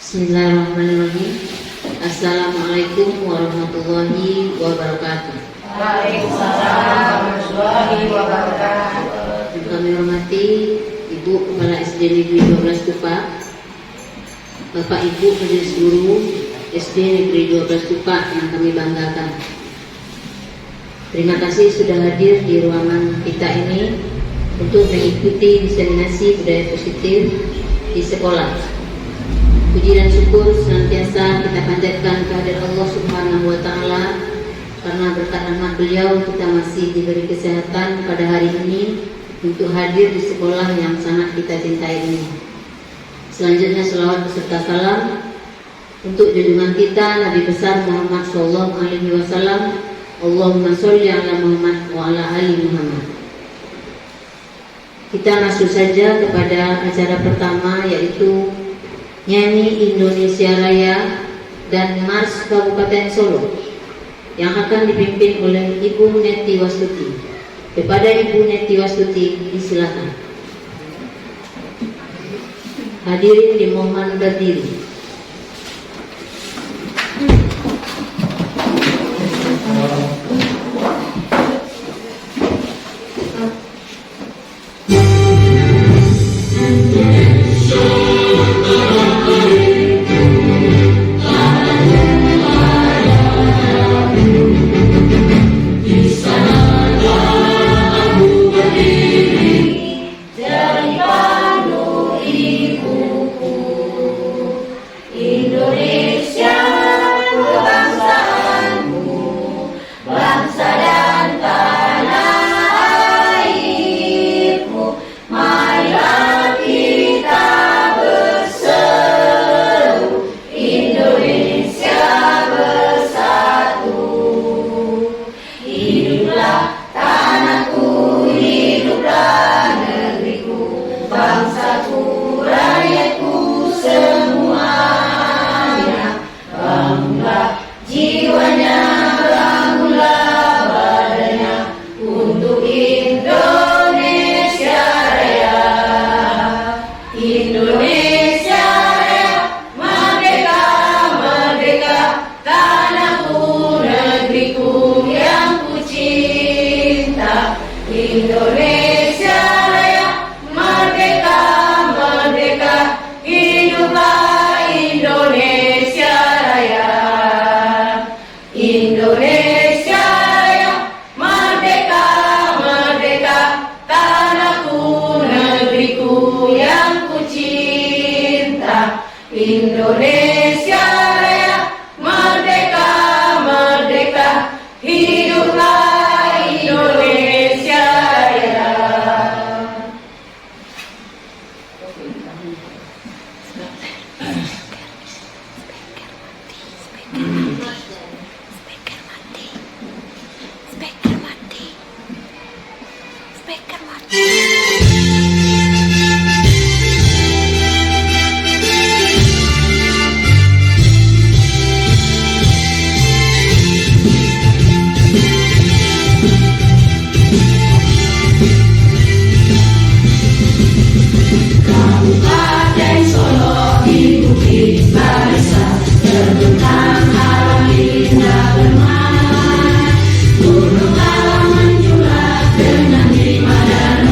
Bismillahirrahmanirrahim. Assalamualaikum warahmatullahi wabarakatuh. Waalaikumsalam warahmatullahi wabarakatuh. Yang kami hormati Ibu Kepala SD Negeri 12 Tupak, Bapak Ibu Majelis Guru SD Negeri 12 Tupak yang kami banggakan. Terima kasih sudah hadir di ruangan kita ini untuk mengikuti diseminasi budaya positif di sekolah. Puji dan syukur senantiasa kita panjatkan kehadirat Allah Subhanahu wa Ta'ala, karena berkat rahmat beliau kita masih diberi kesehatan pada hari ini untuk hadir di sekolah yang sangat kita cintai ini. Selanjutnya selawat beserta salam untuk junjungan kita Nabi besar Muhammad Sallallahu Alaihi Wasallam. Allahumma sholli ala Muhammad wa ala ali Muhammad. Kita masuk saja kepada acara pertama, yaitu Nyanyi Indonesia Raya dan Mars Kabupaten Solo yang akan dipimpin oleh Ibu Neti Wastuti. Kepada Ibu Neti Wastuti disilakan. Hadirin dimohon berdiri. Indonesia Raya, merdeka, merdeka, hiduplah Indonesia Raya. Speaker mati. Gunung alam menjulang dengan rima dan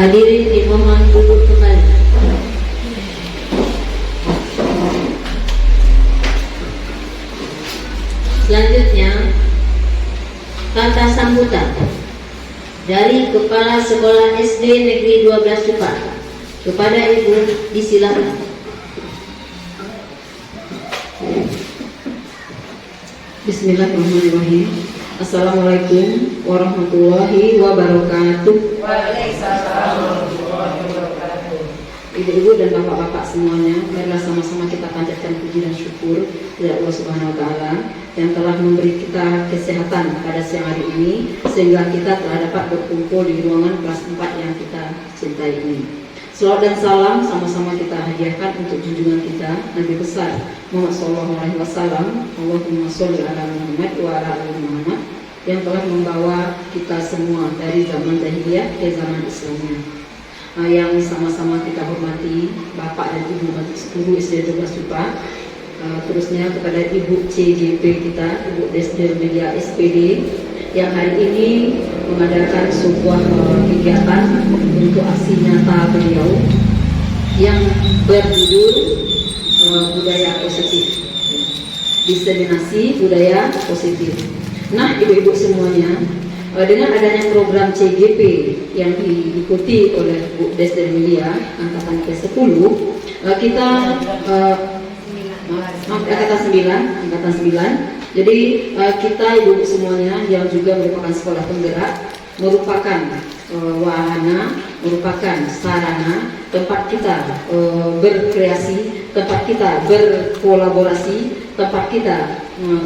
Hadirin dimohon duduk kembali. Selanjutnya, kata sambutan dari Kepala Sekolah SD Negeri 12 Cupa kepada Ibu disilakan. Bismillahirrahmanirrahim. Assalamualaikum warahmatullahi wabarakatuh. Waalaikumsalam warahmatullahi wabarakatuh. Ibu-ibu dan bapak-bapak semuanya, marilah sama-sama kita panjatkan puji dan syukur kepada Allah Subhanahu wa taala yang telah memberi kita kesehatan pada siang hari ini sehingga kita telah dapat berkumpul di ruangan kelas 4 yang kita cintai ini. Selawat dan salam sama-sama kita hadiahkan untuk junjungan kita Nabi besar Muhammad SAW. Allahumma sholli ala Muhammad wa ala ali Muhammad, yang telah membawa kita semua dari zaman jahiliyah ke zaman Islamnya. Yang sama-sama kita hormati Bapak dan Ibu Guru SD 12 Cupa, terusnya kepada Ibu CGP kita, Ibu Desder Media SPD, yang hari ini mengadakan sebuah kegiatan untuk aksi nyata beliau yang berjudul budaya positif, diseminasi budaya positif. Nah, ibu-ibu semuanya, dengan adanya program CGP yang diikuti oleh Bu Desder Media angkatan ke-10, kita angkatan 9. Jadi kita ibu semuanya yang juga merupakan sekolah penggerak, merupakan wahana, merupakan sarana tempat kita berkreasi, tempat kita berkolaborasi, tempat kita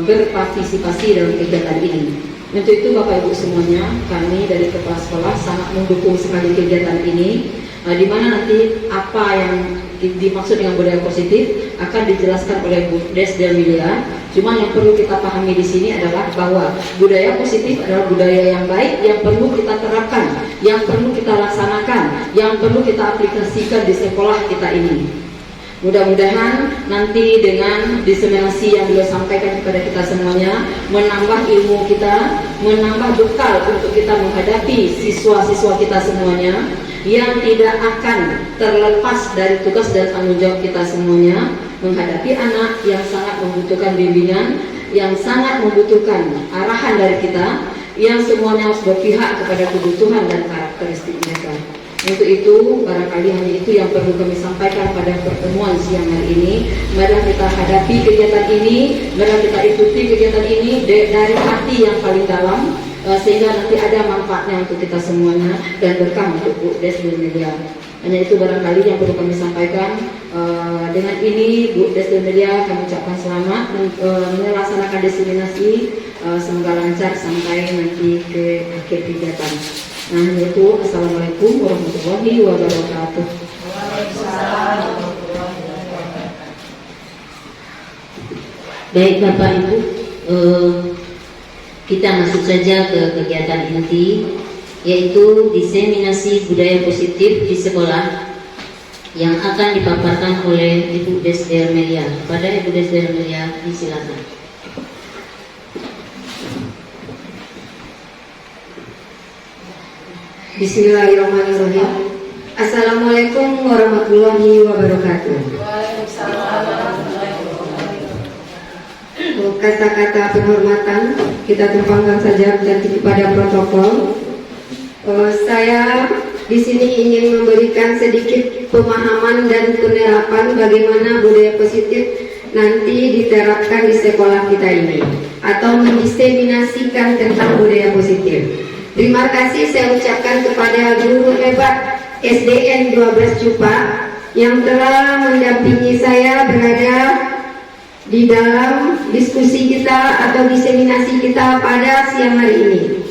berpartisipasi dalam kegiatan ini. Untuk itu Bapak Ibu semuanya, kami dari Kepala Sekolah sangat mendukung sekali kegiatan ini, di mana nanti apa yang dimaksud dengan budaya positif akan dijelaskan oleh Bu Desder Media. Cuma yang perlu kita pahami di sini adalah bahwa budaya positif adalah budaya yang baik yang perlu kita terapkan, yang perlu kita laksanakan, yang perlu kita aplikasikan di sekolah kita ini. Mudah-mudahan nanti dengan diseminasi yang beliau sampaikan kepada kita semuanya menambah ilmu kita, menambah bekal untuk kita menghadapi siswa-siswa kita semuanya yang tidak akan terlepas dari tugas dan tanggung jawab kita semuanya menghadapi anak yang sangat membutuhkan bimbingan, yang sangat membutuhkan arahan dari kita, yang semuanya harus berpihak kepada kebutuhan dan karakteristik mereka. Untuk itu, barangkali hanya itu yang perlu kami sampaikan pada pertemuan siang hari ini. Mari kita hadapi kegiatan ini, mari kita ikuti kegiatan ini dari hati yang paling dalam, sehingga nanti ada manfaatnya untuk kita semuanya dan berkah untuk Bu Desder Media. Hanya itu barangkali yang perlu kami sampaikan. Dengan ini Bu Desder Media kami ucapkan selamat melaksanakan diseminasi, semoga lancar sampai nanti ke akhir kegiatan. Nah, yaitu Assalamualaikum warahmatullahi wabarakatuh. Baik Bapak Ibu, kita masuk saja ke kegiatan inti, yaitu diseminasi budaya positif di sekolah yang akan dipaparkan oleh Ibu Desder Media. Pada Ibu Desder Media, disilakan. Bismillahirrahmanirrahim. Assalamualaikum warahmatullahi wabarakatuh. Kata-kata penghormatan kita tumpangkan saja nanti kepada protokol. Saya di sini ingin memberikan sedikit pemahaman dan penerapan bagaimana budaya positif nanti diterapkan di sekolah kita ini atau mendiseminasikan tentang budaya positif. Terima kasih saya ucapkan kepada guru hebat SDN 12 Cupa yang telah mendampingi saya berada di dalam diskusi kita atau diseminasi kita pada siang hari ini.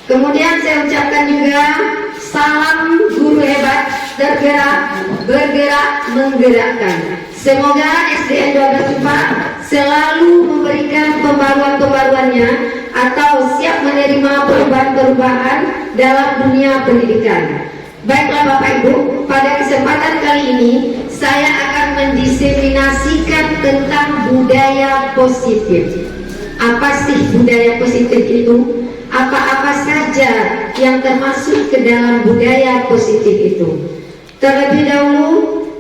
Kemudian saya ucapkan juga salam guru hebat, bergerak, menggerakkan. Semoga SDN 12 Cupa selalu memberikan pembaruan-pembaruannya atau siap menerima perubahan-perubahan dalam dunia pendidikan. Baiklah Bapak Ibu, pada kesempatan kali ini saya akan mendiseminasikan tentang budaya positif. Apa sih budaya positif itu? apa-apa saja yang termasuk ke dalam budaya positif itu. Terlebih dahulu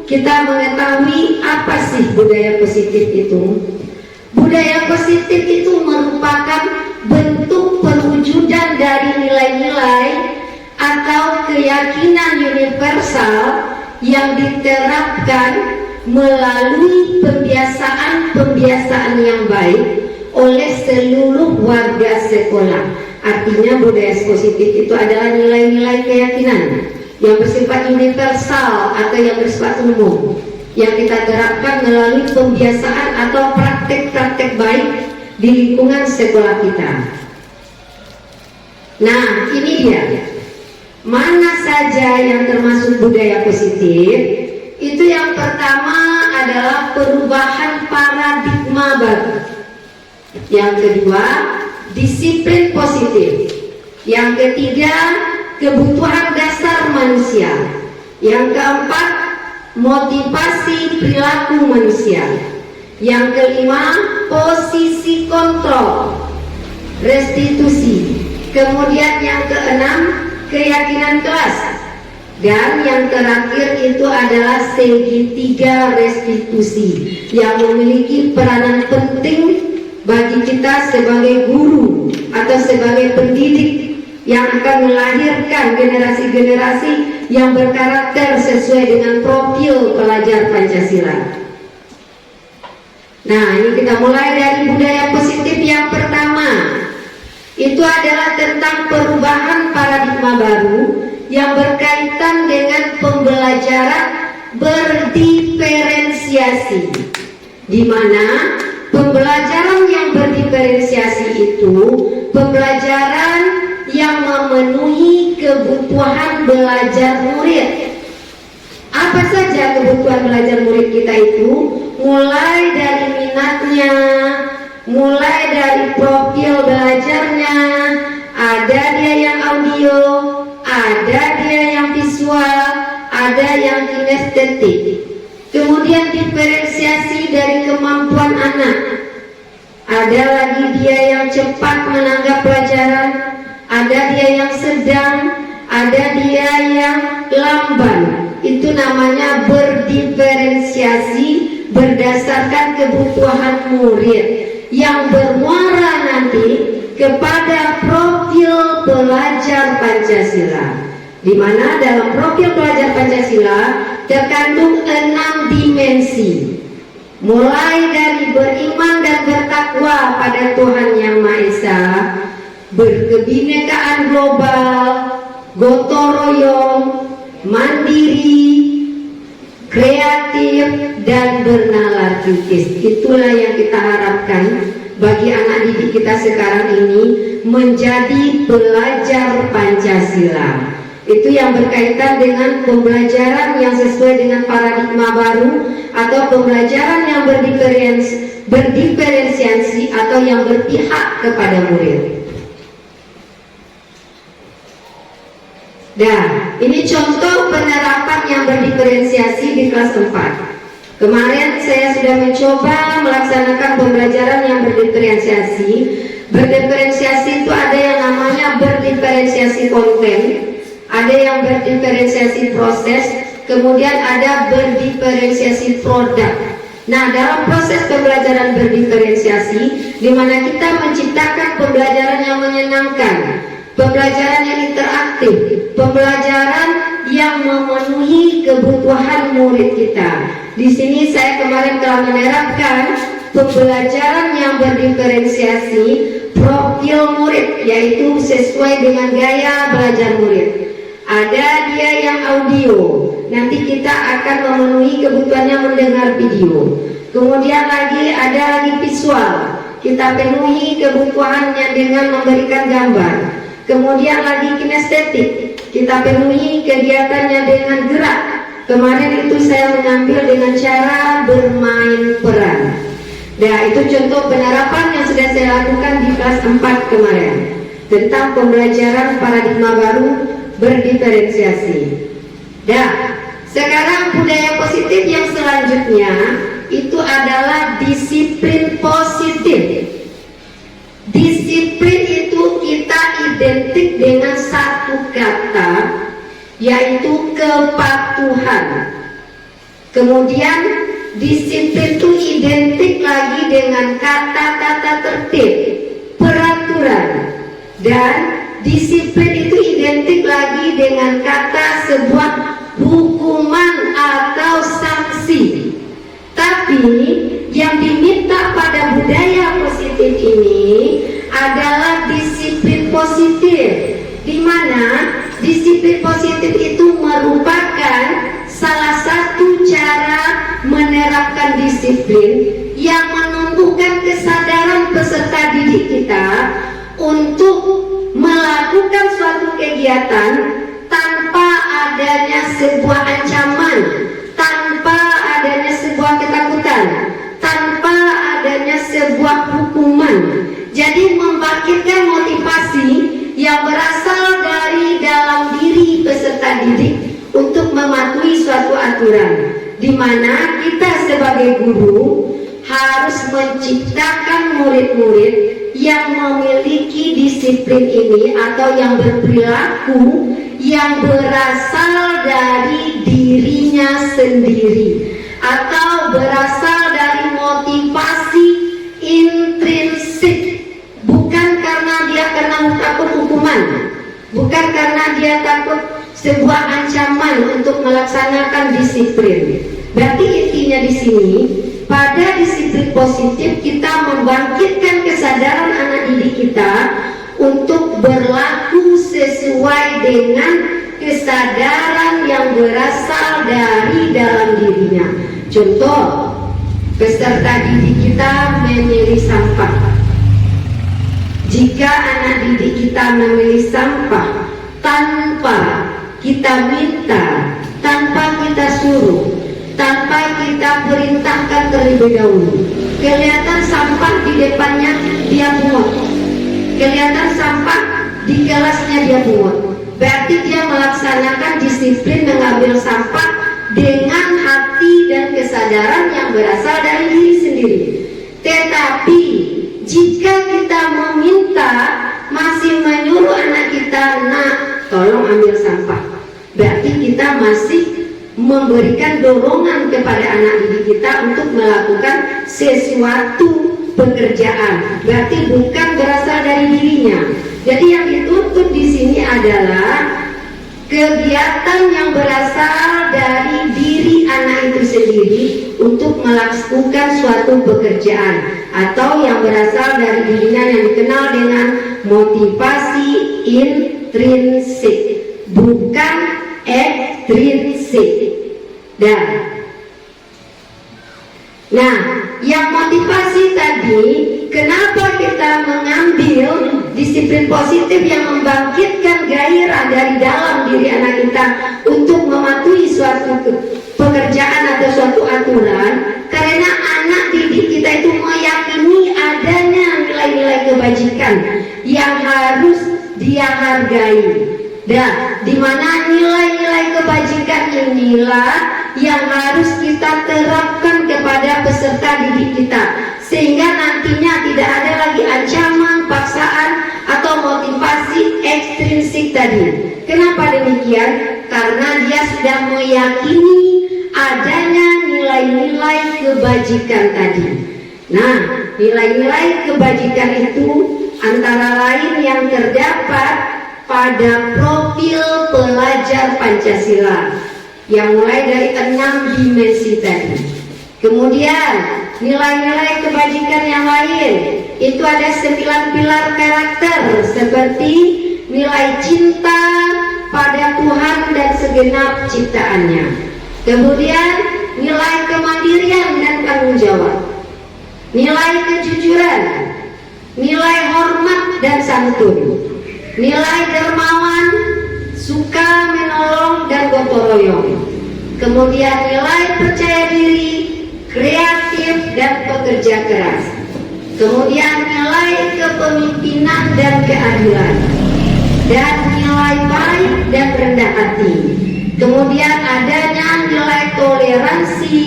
kita mengetahui apa sih budaya positif itu. Budaya positif itu merupakan bentuk perwujudan dari nilai-nilai atau keyakinan universal yang diterapkan melalui pembiasaan-pembiasaan yang baik oleh seluruh warga sekolah. Artinya budaya positif itu adalah nilai-nilai keyakinan yang bersifat universal atau yang bersifat umum, yang kita terapkan melalui pembiasaan atau praktek-praktek baik di lingkungan sekolah kita. Nah, ini dia. Mana saja yang termasuk budaya positif? Itu yang pertama adalah perubahan paradigma baru. Yang kedua, disiplin positif. Yang ketiga, kebutuhan dasar manusia. Yang keempat, motivasi perilaku manusia. Yang kelima, posisi kontrol, restitusi. Kemudian yang keenam, keyakinan kelas. Dan yang terakhir itu adalah segitiga restitusi yang memiliki peranan penting bagi kita sebagai guru atau sebagai pendidik yang akan melahirkan generasi-generasi yang berkarakter sesuai dengan profil pelajar Pancasila. Nah, ini kita mulai dari budaya positif yang pertama. Itu adalah tentang perubahan paradigma baru yang berkaitan dengan pembelajaran berdiferensiasi, di mana pembelajaran yang berdiferensiasi itu pembelajaran yang memenuhi kebutuhan belajar murid. Apa saja kebutuhan belajar murid kita itu? Mulai dari minatnya, mulai dari profil belajarnya, ada dia yang audio, ada dia yang visual, ada yang kinestetik. Kemudian diferensiasi dari kemampuan anak. Ada lagi dia yang cepat menanggap pelajaran, ada dia yang sedang, ada dia yang lamban. Itu namanya berdiferensiasi berdasarkan kebutuhan murid yang bermuara nanti kepada profil pelajar Pancasila, di mana dalam profil pelajar Pancasila terkandung 6 dimensi, mulai dari beriman dan bertakwa pada Tuhan Yang Maha Esa, berkebinekaan global, gotong royong, mandiri, kreatif, dan bernalar kritis. Itulah yang kita harapkan bagi anak didik kita sekarang ini menjadi pelajar Pancasila. Itu yang berkaitan dengan pembelajaran yang sesuai dengan paradigma baru atau pembelajaran yang berdiferensiasi atau yang berpihak kepada murid. Dan ini contoh penerapan yang berdiferensiasi di kelas 4. Kemarin saya sudah mencoba melaksanakan pembelajaran yang berdiferensiasi. Berdiferensiasi itu ada yang namanya berdiferensiasi konten, ada yang berdiferensiasi proses, kemudian ada berdiferensiasi produk. Nah, dalam proses pembelajaran berdiferensiasi, di mana kita menciptakan pembelajaran yang menyenangkan, pembelajaran yang interaktif, pembelajaran yang memenuhi kebutuhan murid kita. Di sini saya kemarin telah menerapkan pembelajaran yang berdiferensiasi profil murid, yaitu sesuai dengan gaya belajar murid. Ada dia yang audio, nanti kita akan memenuhi kebutuhannya mendengar video. Kemudian ada lagi visual, kita penuhi kebutuhannya dengan memberikan gambar. Kemudian lagi kinestetik, kita penuhi kegiatannya dengan gerak. Kemarin itu saya mengambil dengan cara bermain peran. Nah, itu contoh penerapan yang sudah saya lakukan di kelas 4 kemarin tentang pembelajaran paradigma baru berdiferensiasi. Dan sekarang budaya positif yang selanjutnya itu adalah disiplin positif. Disiplin itu kita identik dengan satu kata, yaitu kepatuhan. Kemudian disiplin itu identik lagi dengan kata-kata tertib, peraturan, dan disiplin itu identik lagi dengan kata sebuah hukuman atau sanksi. Tapi yang diminta pada budaya positif ini adalah disiplin positif, di mana disiplin positif itu merupakan salah satu cara menerapkan disiplin yang menumbuhkan kesadaran peserta didik kita untuk melakukan suatu kegiatan tanpa adanya sebuah ancaman, tanpa adanya sebuah ketakutan, tanpa adanya sebuah hukuman. Jadi membangkitkan motivasi yang berasal dari dalam diri peserta didik untuk mematuhi suatu aturan, di mana kita sebagai guru harus menciptakan murid-murid yang memiliki disiplin ini atau yang berperilaku yang berasal dari dirinya sendiri atau berasal dari motivasi intrinsik, bukan karena dia kena takut hukuman, bukan karena dia takut sebuah ancaman untuk melaksanakan disiplin. Berarti intinya di sini, pada disiplin positif kita membangkitkan kesadaran anak didik kita untuk berlaku sesuai dengan kesadaran yang berasal dari dalam dirinya. Contoh, peserta didik kita memilih sampah. Jika anak didik kita memilih sampah tanpa kita minta, tanpa kita suruh, tanpa kita perintahkan terlebih dahulu, kelihatan sampah di depannya dia pungut, kelihatan sampah di kelasnya dia pungut, berarti dia melaksanakan disiplin mengambil sampah dengan hati dan kesadaran yang berasal dari diri sendiri. Tetapi jika kita meminta, masih menyuruh anak kita, nak tolong ambil sampah, berarti kita masih memberikan dorongan kepada anak didik kita untuk melakukan sesuatu pekerjaan, berarti bukan berasal dari dirinya. Jadi yang dituntut di sini adalah kegiatan yang berasal dari diri anak itu sendiri untuk melakukan suatu pekerjaan, atau yang berasal dari dirinya yang dikenal dengan motivasi intrinsik, bukan ekstrinsik. Nah, yang motivasi tadi, kenapa kita mengambil disiplin positif yang membangkitkan gairah dari dalam diri anak kita untuk mematuhi suatu pekerjaan atau suatu aturan? Karena anak didik kita itu meyakini adanya nilai-nilai kebajikan yang harus dia hargai. Dan di mana nilai-nilai kebajikan inilah yang harus kita terapkan kepada peserta didik kita, sehingga nantinya tidak ada lagi ancaman, paksaan, atau motivasi ekstrinsik tadi. Kenapa demikian? Karena dia sudah meyakini adanya nilai-nilai kebajikan tadi. Nah, nilai-nilai kebajikan itu antara lain yang terdapat pada profil pelajar Pancasila yang mulai dari 6 dimensi tadi. Kemudian nilai-nilai kebajikan yang lain itu ada 9 pilar karakter, seperti nilai cinta pada Tuhan dan segenap ciptaannya. Kemudian nilai kemandirian dan tanggung jawab, nilai kejujuran, nilai hormat dan santun, nilai dermawan, suka menolong dan gotong royong. Kemudian nilai percaya diri, kreatif dan pekerja keras. Kemudian nilai kepemimpinan dan keadilan, dan nilai baik dan rendah hati. Kemudian adanya nilai toleransi,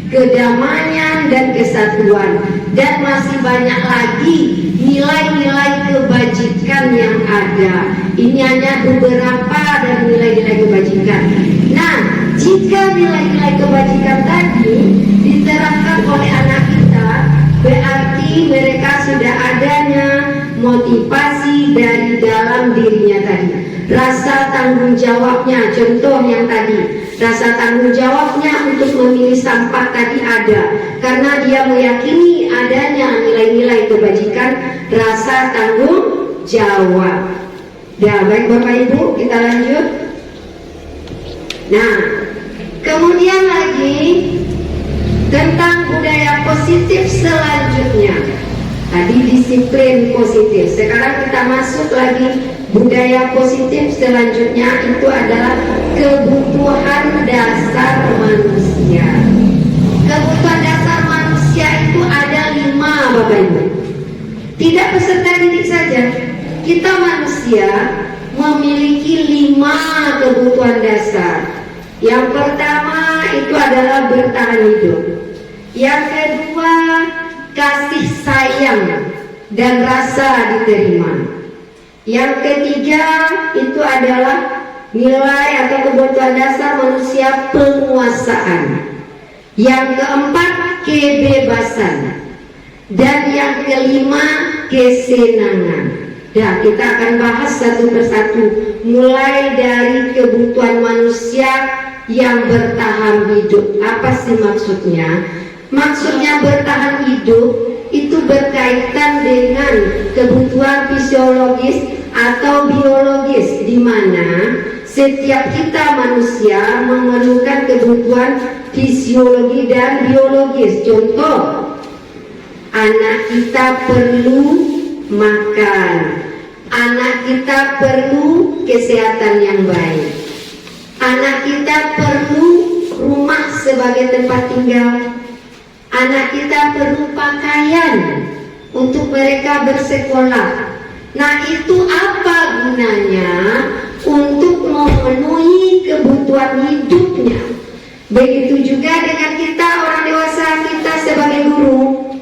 kedamaian dan kesatuan, dan masih banyak lagi nilai-nilai kebajikan yang ada. ada. Ini hanya beberapa dari nilai-nilai kebajikan. Nah, jika nilai-nilai kebajikan tadi diterapkan oleh anak kita, berarti mereka sudah adanya motivasi dari dalam dirinya tadi. Rasa tanggung jawabnya, contoh yang tadi, rasa tanggung jawabnya untuk memilih sampah tadi ada, karena dia meyakini adanya nilai-nilai kebajikan, rasa tanggung jawab. Ya, baik Bapak Ibu, kita lanjut. Nah, kemudian lagi tentang budaya positif selanjutnya. Tadi disiplin positif. Sekarang kita masuk lagi budaya positif selanjutnya, itu adalah kebutuhan dasar manusia. Kebutuhan dasar manusia itu ada 5, Bapak Ibu. Tidak peserta didik saja. Kita manusia memiliki 5 kebutuhan dasar. Yang pertama itu adalah bertahan hidup. Yang kedua, kasih sayang dan rasa diterima. Yang ketiga itu adalah nilai atau kebutuhan dasar manusia, penguasaan. Yang keempat, kebebasan. Dan yang kelima, kesenangan. Nah, kita akan bahas satu persatu, mulai dari kebutuhan manusia yang bertahan hidup. Apa sih maksudnya? Maksudnya bertahan hidup itu berkaitan dengan kebutuhan fisiologis atau biologis, di mana setiap kita manusia memerlukan kebutuhan fisiologi dan biologis. Contoh, anak kita perlu makan, anak kita perlu kesehatan yang baik, anak kita perlu rumah sebagai tempat tinggal, anak kita perlu pakaian untuk mereka bersekolah. Nah, itu apa gunanya? Untuk memenuhi kebutuhan hidupnya. Begitu juga dengan kita orang dewasa, kita sebagai guru.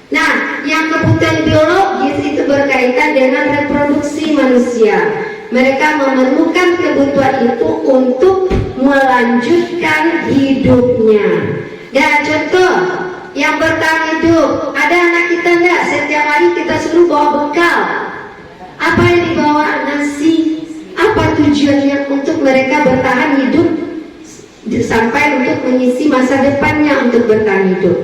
Nah, yang kebutuhan biologis itu berkaitan dengan reproduksi manusia. Mereka memerlukan kebutuhan itu untuk melanjutkan hidupnya. Dan contoh yang bertahan hidup, ada anak kita enggak setiap hari kita suruh bawa bekal? Apa yang dibawa? Nasi. Apa tujuannya? Untuk mereka bertahan hidup sampai untuk mengisi masa depannya, untuk bertahan hidup.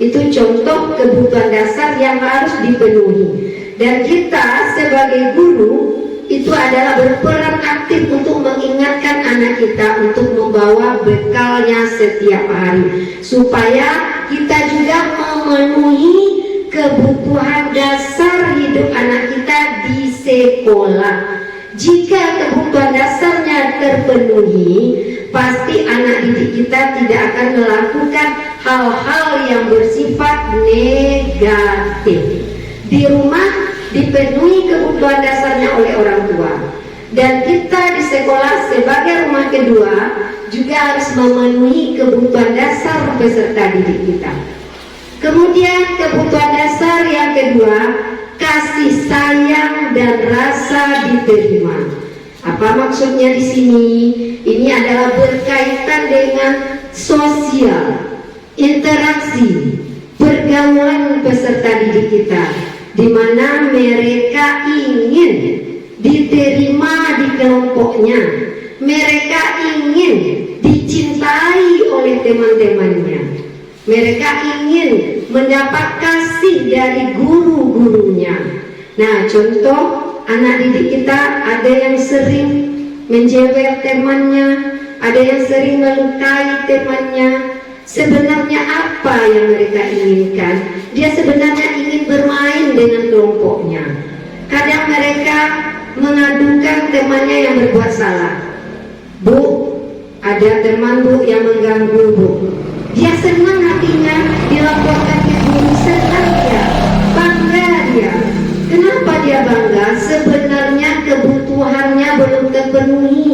Itu contoh kebutuhan dasar yang harus dipenuhi. Dan kita sebagai guru itu adalah berperan aktif untuk mengingatkan anak kita untuk membawa bekalnya setiap hari, supaya kita juga memenuhi kebutuhan dasar hidup anak kita di sekolah. Jika kebutuhan dasarnya terpenuhi, pasti anak didik kita tidak akan melakukan hal-hal yang bersifat negatif. Di rumah dipenuhi kebutuhan dasarnya oleh orang tua, dan kita di sekolah sebagai rumah kedua juga harus memenuhi kebutuhan dasar peserta didik kita. Kemudian kebutuhan dasar yang kedua, kasih sayang dan rasa diterima. Apa maksudnya di sini? Ini adalah berkaitan dengan sosial, interaksi, pergaulan peserta didik kita, di mana mereka ingin diterima di kelompoknya, mereka ingin dicintai oleh teman-temannya, mereka ingin mendapat kasih dari guru-gurunya. Nah, contoh anak didik kita ada yang sering menjewer temannya, ada yang sering melukai temannya. Sebenarnya apa yang mereka inginkan? Dia sebenarnya ingin bermain dengan kelompoknya. Kadang mereka mengadukan temannya yang berbuat salah. Bu, ada teman bu yang mengganggu bu. Dia senang hatinya dilaporkan ke guru, senang dia, bangga dia. Kenapa dia bangga? Sebenarnya kebutuhannya belum terpenuhi.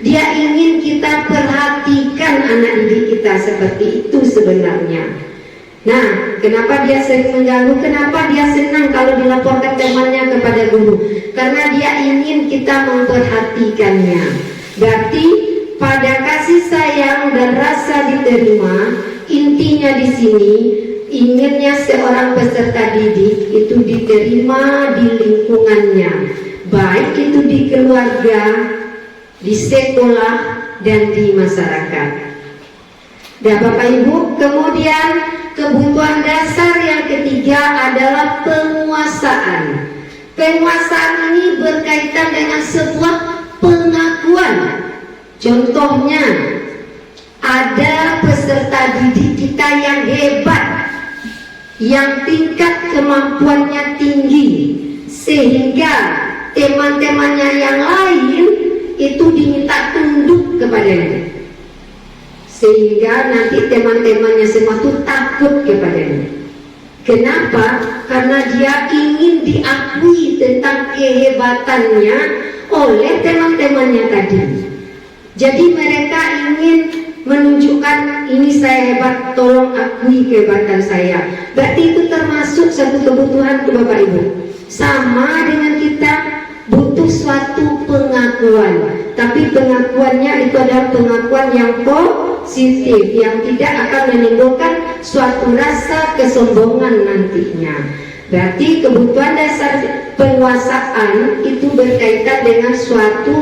Dia ingin kita perhatikan anak didik kita seperti itu sebenarnya. Nah, Kenapa dia sering mengganggu? Kenapa dia senang kalau dilaporkan temannya kepada guru? Karena dia ingin kita memperhatikannya. Berarti pada kasih sayang dan rasa diterima, intinya di sini inginnya seorang peserta didik itu diterima di lingkungannya, baik itu di keluarga, di sekolah, dan di masyarakat. Dan Bapak Ibu, kemudian kebutuhan dasar yang ketiga adalah penguasaan. Penguasaan ini berkaitan dengan sebuah pengakuan. Contohnya, ada peserta didik kita yang hebat, yang tingkat kemampuannya tinggi, sehingga teman-temannya yang lain itu diminta tunduk kepadanya, sehingga nanti teman-temannya semua itu takut kepadanya. Kenapa? Karena dia ingin diakui tentang kehebatannya oleh teman-temannya tadi. Jadi mereka ingin menunjukkan, ini saya hebat, tolong akui kehebatan saya. Berarti itu termasuk satu kebutuhan ke Bapak Ibu. Sama dengan kita butuh suatu pengakuan, tapi pengakuannya itu adalah pengakuan yang positif, yang tidak akan menimbulkan suatu rasa kesombongan nantinya. Berarti kebutuhan dasar penguasaan itu berkaitan dengan suatu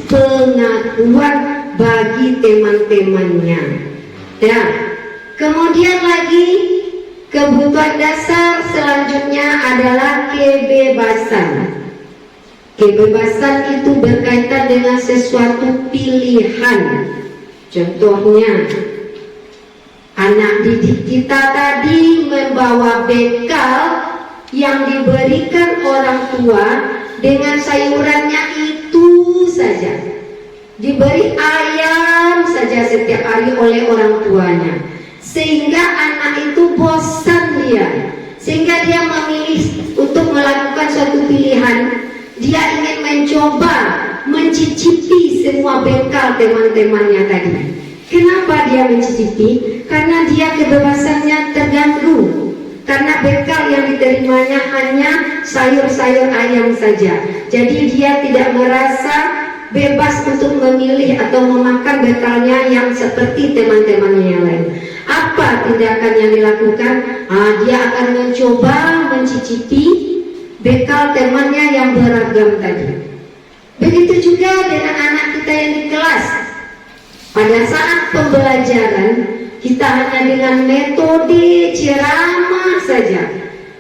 pengakuan bagi teman-temannya. Dan kemudian lagi kebutuhan dasar selanjutnya adalah kebebasan. Kebebasan itu berkaitan dengan sesuatu pilihan. Contohnya, anak didik kita tadi membawa bekal yang diberikan orang tua dengan sayurannya itu saja, diberi ayam saja setiap hari oleh orang tuanya, sehingga anak itu bosan sehingga dia memilih untuk melakukan suatu pilihan. Dia ingin mencoba mencicipi semua bekal teman-temannya tadi. Kenapa dia mencicipi? Karena dia kebebasannya terganggu, karena bekal yang diterimanya hanya sayur-sayur ayam saja. Jadi dia tidak merasa bebas untuk memilih atau memakan bekalnya yang seperti teman-temannya yang lain. Apa tindakan yang dilakukan? Dia akan mencoba mencicipi bekal temannya yang beragam tadi. Begitu juga dengan anak kita yang di kelas. Pada saat pembelajaran, kita hanya dengan metode ceramah saja,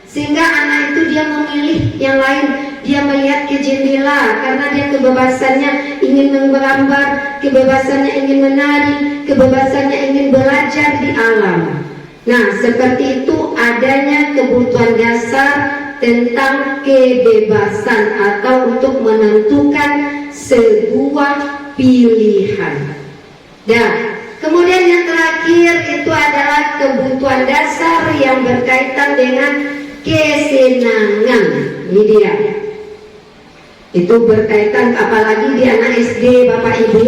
sehingga anak itu dia memilih yang lain. Dia melihat ke jendela karena dia kebebasannya ingin menggambar, kebebasannya ingin menari, kebebasannya ingin belajar di alam. Nah, seperti itu adanya kebutuhan dasar tentang kebebasan atau untuk menentukan sebuah pilihan. Dan kemudian yang terakhir itu adalah kebutuhan dasar yang berkaitan dengan kesenangan. Ini dia. Itu berkaitan apalagi di anak SD, Bapak Ibu.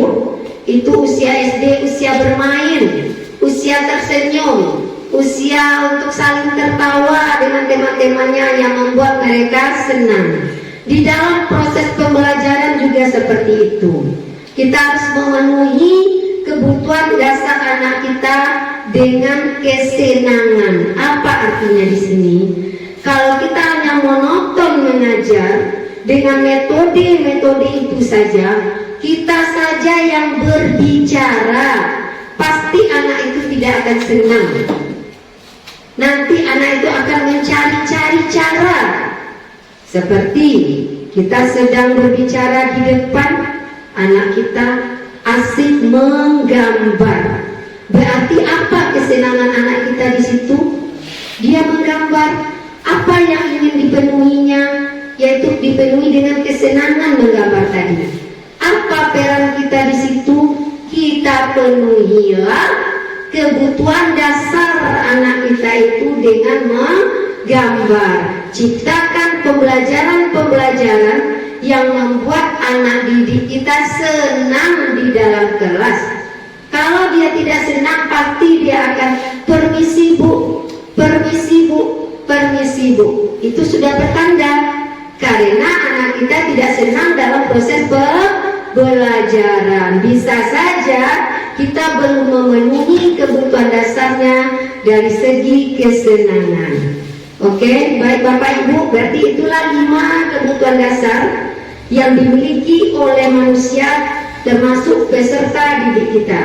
Itu usia SD, usia bermain, usia tersenyum, usia untuk saling tertawa dengan teman-temannya yang membuat mereka senang. Di dalam proses pembelajaran juga seperti itu. Kita harus memenuhi kebutuhan dasar anak kita dengan kesenangan. Apa artinya di sini? Kalau kita hanya monoton mengajar dengan metode-metode itu saja, kita saja yang berbicara, pasti anak itu tidak akan senang. Nanti anak itu akan mencari-cari cara. Seperti kita sedang berbicara di depan, anak kita asik menggambar. Berarti apa kesenangan anak kita di situ? Dia menggambar. Apa yang ingin dipenuhinya? Yaitu dipenuhi dengan kesenangan menggambar tadi. Apa peran kita di situ? Kita penuhilah kebutuhan dasar anak kita itu dengan menggambar. Ciptakan pembelajaran-pembelajaran yang membuat anak didik kita senang di dalam kelas. Kalau dia tidak senang, pasti dia akan permisi Bu, permisi bu, itu sudah bertanda karena anak kita tidak senang dalam proses pembelajaran. Bisa saja kita belum memenuhi kebutuhan dasarnya dari segi kesenangan. Oke, baik Bapak Ibu, berarti itulah 5 kebutuhan dasar yang dimiliki oleh manusia termasuk peserta didik kita.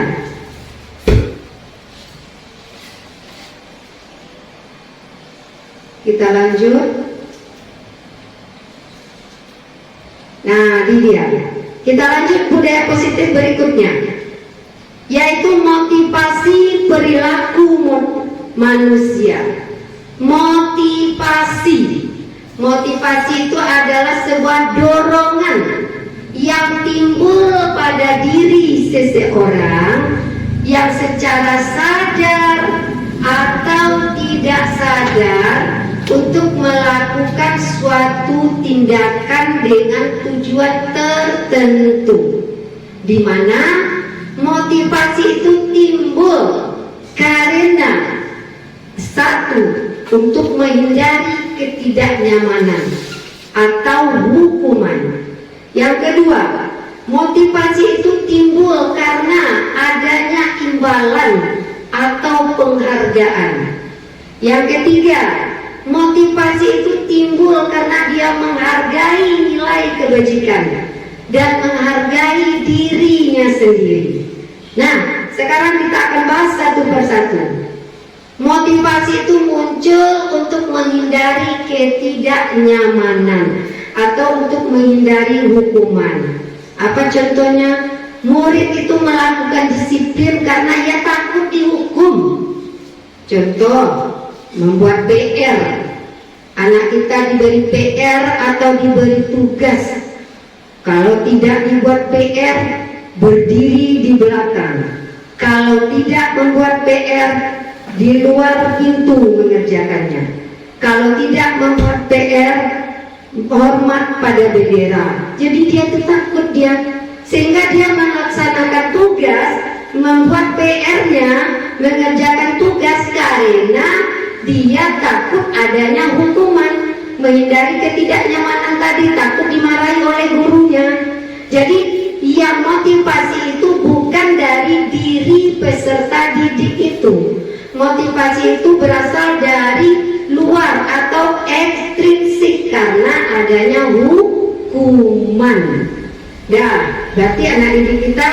Kita lanjut. Nah, ini dia. Kita lanjut budaya positif berikutnya, yaitu motivasi perilaku manusia. Motivasi itu adalah sebuah dorongan yang timbul pada diri seseorang yang secara sadar atau tidak sadar untuk melakukan suatu tindakan dengan tujuan tertentu, di mana motivasi itu timbul karena satu, untuk menghindari ketidaknyamanan atau hukuman. Yang kedua, motivasi itu timbul karena adanya imbalan atau penghargaan. Yang ketiga, motivasi itu timbul karena dia menghargai nilai kebajikan dan menghargai dirinya sendiri. Nah, sekarang kita akan bahas satu persatu. Motivasi itu muncul untuk menghindari ketidaknyamanan atau untuk menghindari hukuman. Apa contohnya? Murid itu melakukan disiplin karena ia takut dihukum. Contoh, membuat PR. Anak kita diberi PR atau diberi tugas. Kalau tidak dibuat PR, berdiri di belakang. Kalau tidak membuat PR, di luar pintu mengerjakannya. Kalau tidak membuat PR, hormat pada bendera. Jadi dia takut sehingga dia melaksanakan tugas, membuat PR-nya, mengerjakan tugas karena dia takut adanya hukuman, menghindari ketidaknyamanan tadi, takut dimarahi oleh gurunya. Jadi yang motivasi itu bukan dari diri peserta didik itu. Motivasi itu berasal dari luar atau ekstrinsik karena adanya hukuman. Dan berarti anak didik kita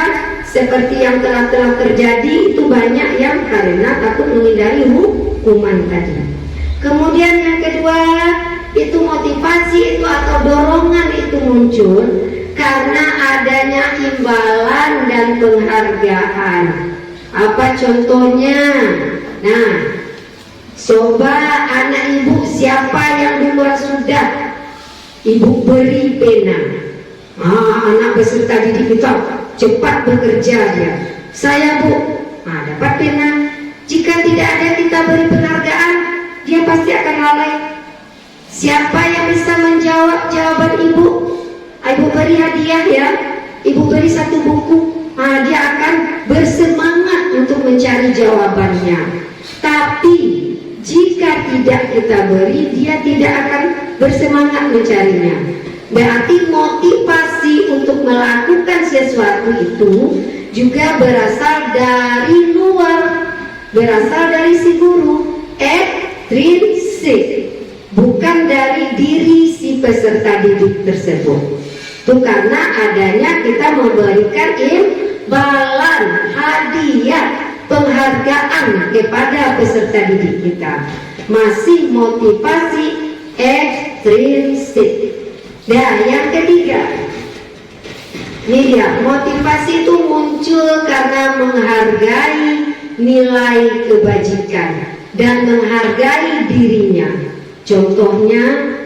seperti yang telah terjadi itu banyak yang karena takut menghindari hukuman tadi. Kemudian yang kedua, itu motivasi itu atau dorongan itu muncul karena adanya imbalan dan penghargaan. Apa contohnya? Nah, coba anak ibu siapa yang di luar sudah ibu beri pena. Anak peserta didik kita cepat bekerja dia. Saya bu, dapat pena. Jika tidak ada kita beri penghargaan, dia pasti akan lalai. Siapa yang bisa menjawab jawaban ibu? Ibu beri hadiah ya. Ibu beri satu buku. Dia akan bersemangat untuk mencari jawabannya. Tapi jika tidak kita beri, dia tidak akan bersemangat mencarinya. Berarti motivasi untuk melakukan sesuatu itu juga berasal dari luar, berasal dari si guru, ekstrinsik, bukan dari diri si peserta didik tersebut. Itu karena adanya kita memberikan imbalan, hadiah, penghargaan kepada peserta didik kita. Masih motivasi ekstrinsik. Dan yang ketiga, ini dia, motivasi itu muncul karena menghargai nilai kebajikan dan menghargai dirinya. Contohnya,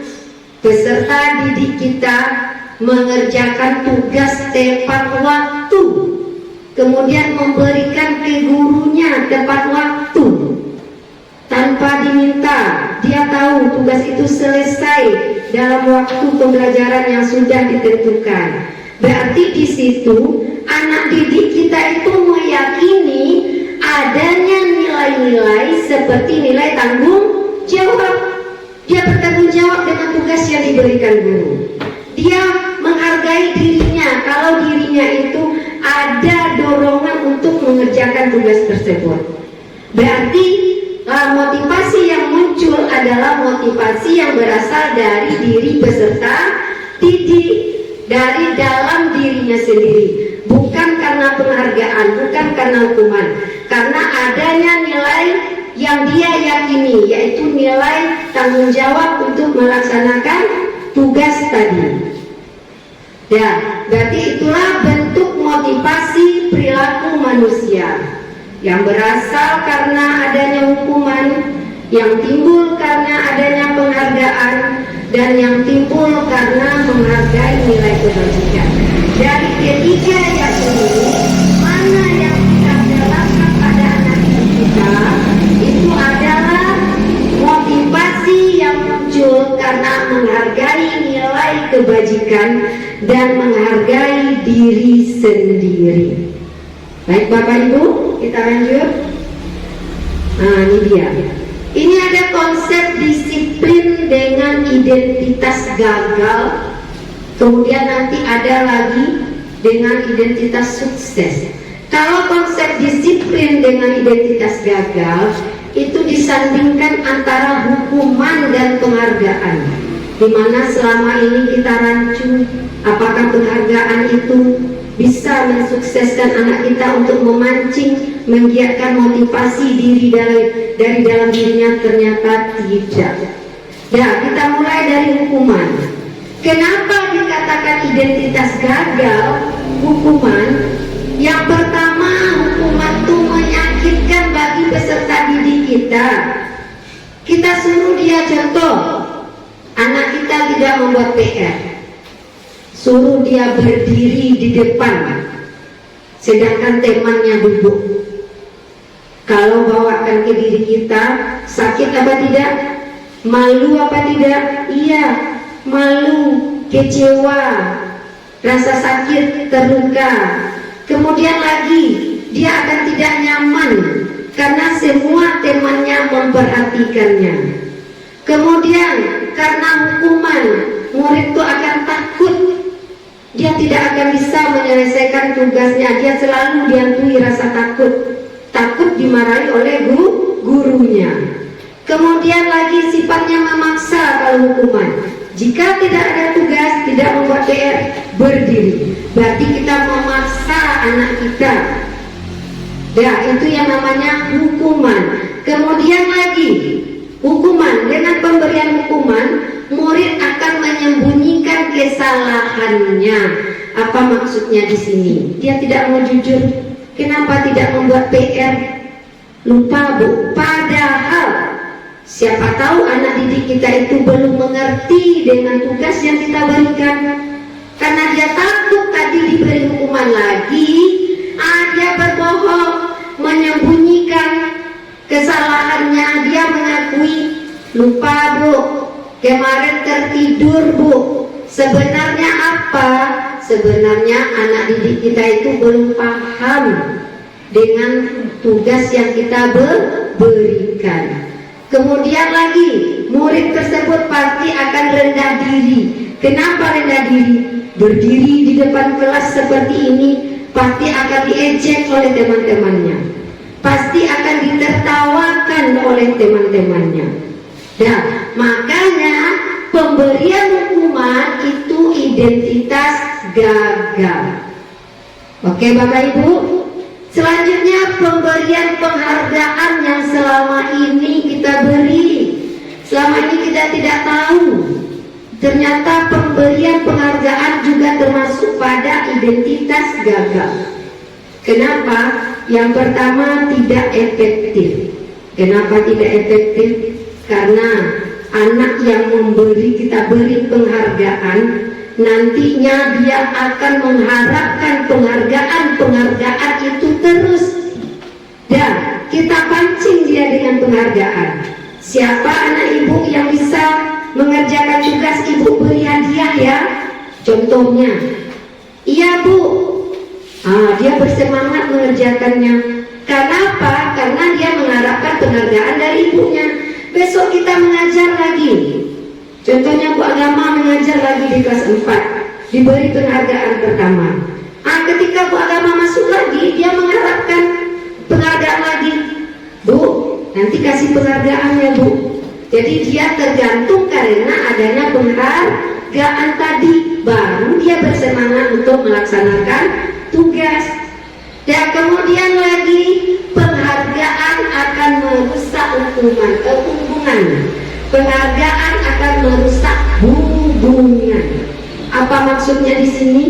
peserta didik kita mengerjakan tugas tepat waktu, kemudian memberikan ke gurunya tepat waktu tanpa diminta. Dia tahu tugas itu selesai dalam waktu pembelajaran yang sudah ditentukan. Berarti di situ anak didik kita itu meyakini adanya nilai-nilai seperti nilai tanggung jawab. Dia bertanggung jawab dengan tugas yang diberikan guru. Dia menghargai dirinya kalau dirinya itu ada dorongan untuk mengerjakan tugas tersebut. Berarti motivasi yang muncul adalah motivasi yang berasal dari diri peserta didik, dari dalam dirinya sendiri, bukan karena penghargaan, bukan karena hukuman, karena adanya nilai yang dia yakini, yaitu nilai tanggung jawab untuk melaksanakan tugas tadi. Ya, berarti itulah bentuk motivasi perilaku manusia yang berasal karena adanya hukuman, yang timbul karena adanya penghargaan, dan yang timbul karena menghargai nilai kebajikan. Dari ketiga yang ini, mana yang kita jalankan pada anak kita itu adalah motivasi yang muncul karena menghargai nilai kebajikan dan menghargai diri sendiri. Baik Bapak Ibu, kita lanjut. Nah, ini dia. Ini ada konsep disiplin dengan identitas gagal. Kemudian nanti ada lagi dengan identitas sukses. Kalau konsep disiplin dengan identitas gagal itu disandingkan antara hukuman dan penghargaan, di mana selama ini kita rancu apakah penghargaan itu bisa mensukseskan anak kita untuk memancing, menggiatkan motivasi diri dari dalam dirinya. Ternyata tidak. Nah, kita mulai dari hukuman. Kenapa dikatakan identitas gagal hukuman? Yang pertama, hukuman itu menyakitkan bagi peserta didik kita. Kita suruh dia contoh, anak kita tidak membuat PR, suruh dia berdiri di depan, sedangkan temannya duduk. Kalau bawakan ke diri kita, sakit apa tidak? Malu apa tidak? Iya, malu, kecewa, rasa sakit, terluka. Kemudian lagi, dia akan tidak nyaman karena semua temannya memperhatikannya. Kemudian karena hukuman, murid itu akan takut. Dia tidak akan bisa menyelesaikan tugasnya. Dia selalu dihantui rasa takut. Takut dimarahi oleh gurunya. Kemudian lagi sifatnya memaksa kalau hukuman. Jika tidak ada tugas, tidak membuat PR, berdiri. Berarti kita memaksa anak kita. Ya, itu yang namanya hukuman. Kemudian lagi, hukuman. Dengan pemberian hukuman, murid akan menyembunyikan kesalahannya. Apa maksudnya di sini? Dia tidak mau jujur. Kenapa tidak membuat PR? Lupa Bu. Padahal siapa tahu anak didik kita itu belum mengerti dengan tugas yang kita berikan. Karena dia takut tadi diberi hukuman lagi, dia berbohong, menyembunyikan kesalahannya. Dia mengakui, lupa Bu, kemarin tertidur Bu. Sebenarnya apa? Sebenarnya anak didik kita itu belum paham dengan tugas yang kita berikan. Kemudian lagi, murid tersebut pasti akan rendah diri. Kenapa rendah diri? Berdiri di depan kelas seperti ini pasti akan diejek oleh teman-temannya, pasti akan ditertawakan oleh teman-temannya. Nah, makanya pemberian hukuman itu identitas gagal. Oke Bapak Ibu. Selanjutnya pemberian penghargaan yang selama ini kita beri. Selama ini kita tidak tahu. Ternyata pemberian penghargaan juga termasuk pada identitas gagal. Kenapa? Yang pertama, tidak efektif. Kenapa tidak efektif? Karena anak yang kita beri penghargaan, nantinya dia akan mengharapkan penghargaan itu terus. Dan kita pancing dia dengan penghargaan. Siapa anak ibu yang bisa mengerjakan tugas ibu beri hadiah ya? Contohnya, iya Bu, dia bersemangat mengerjakannya. Karena apa? Karena dia mengharapkan penghargaan dari ibunya. Besok kita mengajar lagi. Contohnya Bu Agama mengajar lagi di kelas 4, diberi penghargaan pertama. Ketika Bu Agama masuk lagi, dia mengharapkan penghargaan lagi. Bu, nanti kasih penghargaannya Bu. Jadi dia tergantung karena adanya penghargaan tadi, baru dia bersemangat untuk melaksanakan tugas. Dan kemudian lagi penghargaan akan merusak hubungan. Penghargaan akan merusak hubungan. Apa maksudnya di sini?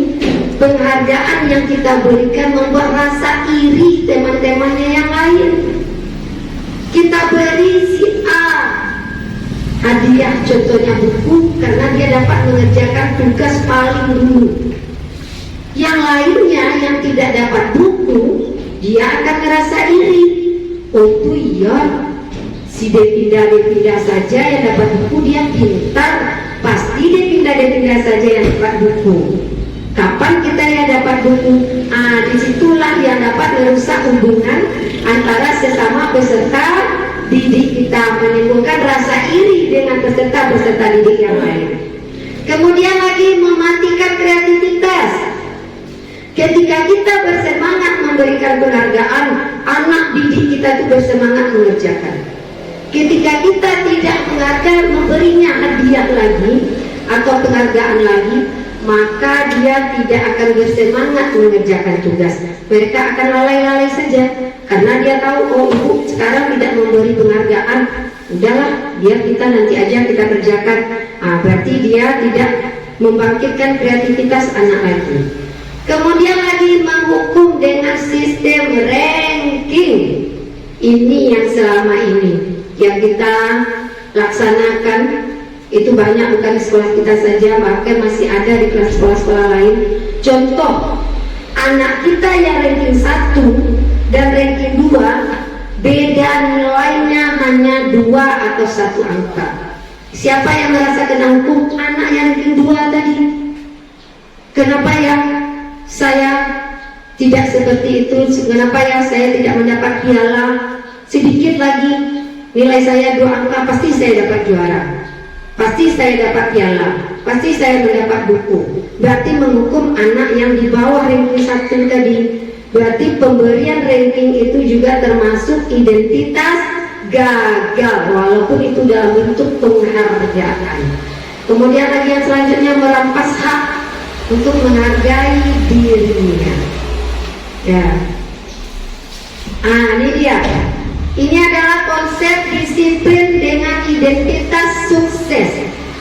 Penghargaan yang kita berikan membuat rasa iri teman-temannya yang lain. Kita beri si A hadiah, contohnya buku, karena dia dapat mengerjakan tugas paling dulu. Yang lainnya yang tidak dapat buku, dia akan merasa iri. Oh itu iya, si Depinda saja yang dapat buku, dia pintar, pasti Depinda saja yang dapat buku. Kapan kita yang dapat buku? Disitulah yang dapat merusak hubungan antara sesama peserta didik kita, menimbulkan rasa iri dengan peserta didik yang lain. Kemudian lagi mematikan kreativitas. Ketika kita bersemangat memberikan penghargaan, anak didik kita itu bersemangat mengerjakan. Ketika kita tidak menghargai, memberinya hadiah lagi atau penghargaan lagi, maka dia tidak akan bersemangat mengerjakan tugas. Mereka akan lalai-lalai saja, karena dia tahu, oh ibu sekarang tidak memberi penghargaan, udahlah biar kita nanti aja kita kerjakan. Berarti dia tidak membangkitkan kreativitas anak lagi. Kemudian lagi menghukum dengan sistem ranking. Ini yang selama ini yang kita laksanakan, itu banyak bukan di sekolah kita saja, bahkan masih ada di kelas sekolah-sekolah lain. Contoh, anak kita yang ranking 1 dan ranking 2, beda nilainya hanya 2 atau 1 angka. Siapa yang merasa kena hukum? Anak yang ranking 2 tadi. Kenapa ya saya tidak seperti itu? Kenapa ya saya tidak mendapat piala? Sedikit lagi nilai saya 2 angka, pasti saya dapat juara, pasti saya dapat piala, pasti saya mendapat buku. Berarti menghukum anak yang di bawah ranking 1 tadi. Berarti pemberian ranking itu juga termasuk identitas gagal, walaupun itu dalam bentuk penghargaan. Kemudian lagi yang selanjutnya merampas hak untuk menghargai dirinya. Ya. Ini dia. Ini adalah konsep disiplin dengan identitas sukses.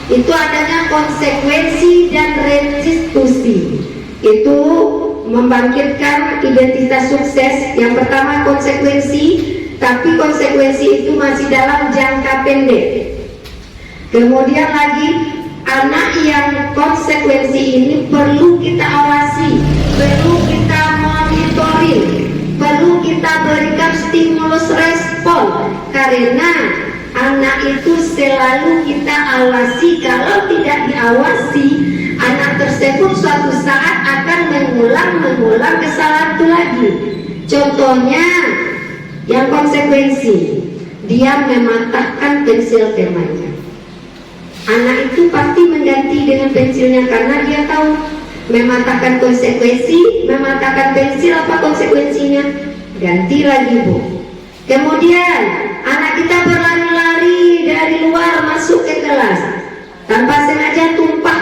Itu adanya konsekuensi dan restitusi. Itu membangkitkan identitas sukses. Yang pertama konsekuensi, tapi konsekuensi itu masih dalam jangka pendek. Kemudian lagi, anak yang konsekuensi ini perlu kita awasi, perlu kita monitoring, perlu kita berikan stimulus respon, karena anak itu selalu kita awasi. Kalau tidak diawasi, anak tersebut suatu saat akan mengulang kesalahan itu lagi. Contohnya yang konsekuensi, dia mematahkan pensil temannya. Anak itu pasti mengganti dengan pensilnya karena dia tahu mematahkan konsekuensi, mematahkan pensil, apa konsekuensinya? Ganti lagi Bu. Kemudian anak kita berlari-lari dari luar masuk ke kelas, tanpa sengaja tumpah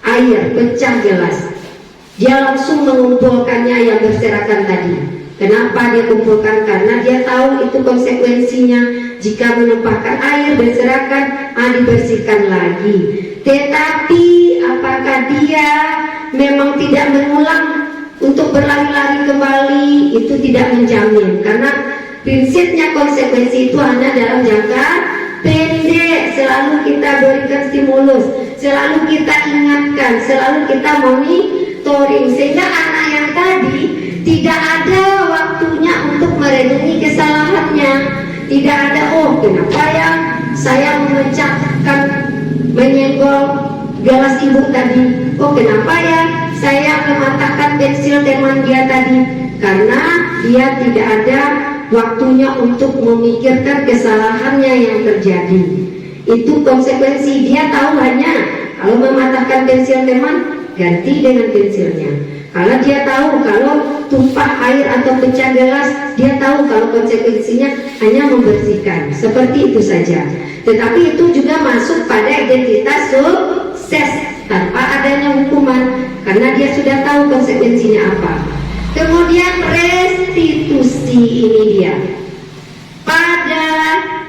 air, pecah gelas. Dia langsung mengumpulkannya yang berserakan tadi. Kenapa dia kumpulkan? Karena dia tahu itu konsekuensinya. Jika menumpahkan air berserakan, dibersihkan lagi. Tetapi apakah dia memang tidak mengulang untuk berlari-lari kembali? Itu tidak menjamin, karena prinsipnya konsekuensi itu hanya dalam jangka pendek. Selalu kita berikan stimulus, selalu kita ingatkan, selalu kita monitoring, sehingga anak yang tadi tidak ada waktunya untuk merenungi kesalahannya. Tidak ada, oh kenapa ya saya memecahkan, menyenggol gelas ibu tadi, oh kenapa ya saya mematahkan pensil teman dia tadi. karena dia tidak ada waktunya untuk memikirkan kesalahannya yang terjadi. Itu konsekuensi. Dia tahu hanya kalau mematahkan pensil teman, ganti dengan pensilnya. Kalau dia tahu kalau tumpah air atau pecah gelas, dia tahu kalau konsekuensinya hanya membersihkan. Seperti itu saja. Tetapi itu juga masuk pada identitas sukses tanpa adanya hukuman, karena dia sudah tahu konsekuensinya apa. Kemudian restitusi ini dia. Pada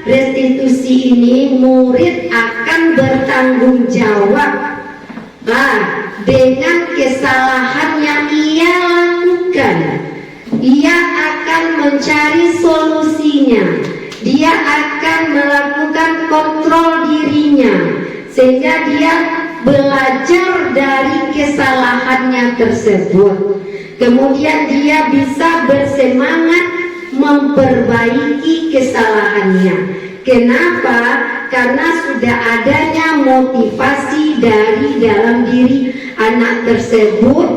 restitusi ini murid akan bertanggung jawab dengan kesalahan yang ia lakukan. Ia akan mencari solusinya. Dia akan melakukan kontrol dirinya, sehingga dia belajar dari kesalahannya tersebut. Kemudian dia bisa bersemangat memperbaiki kesalahannya. Kenapa? Karena sudah adanya motivasi dari dalam diri anak tersebut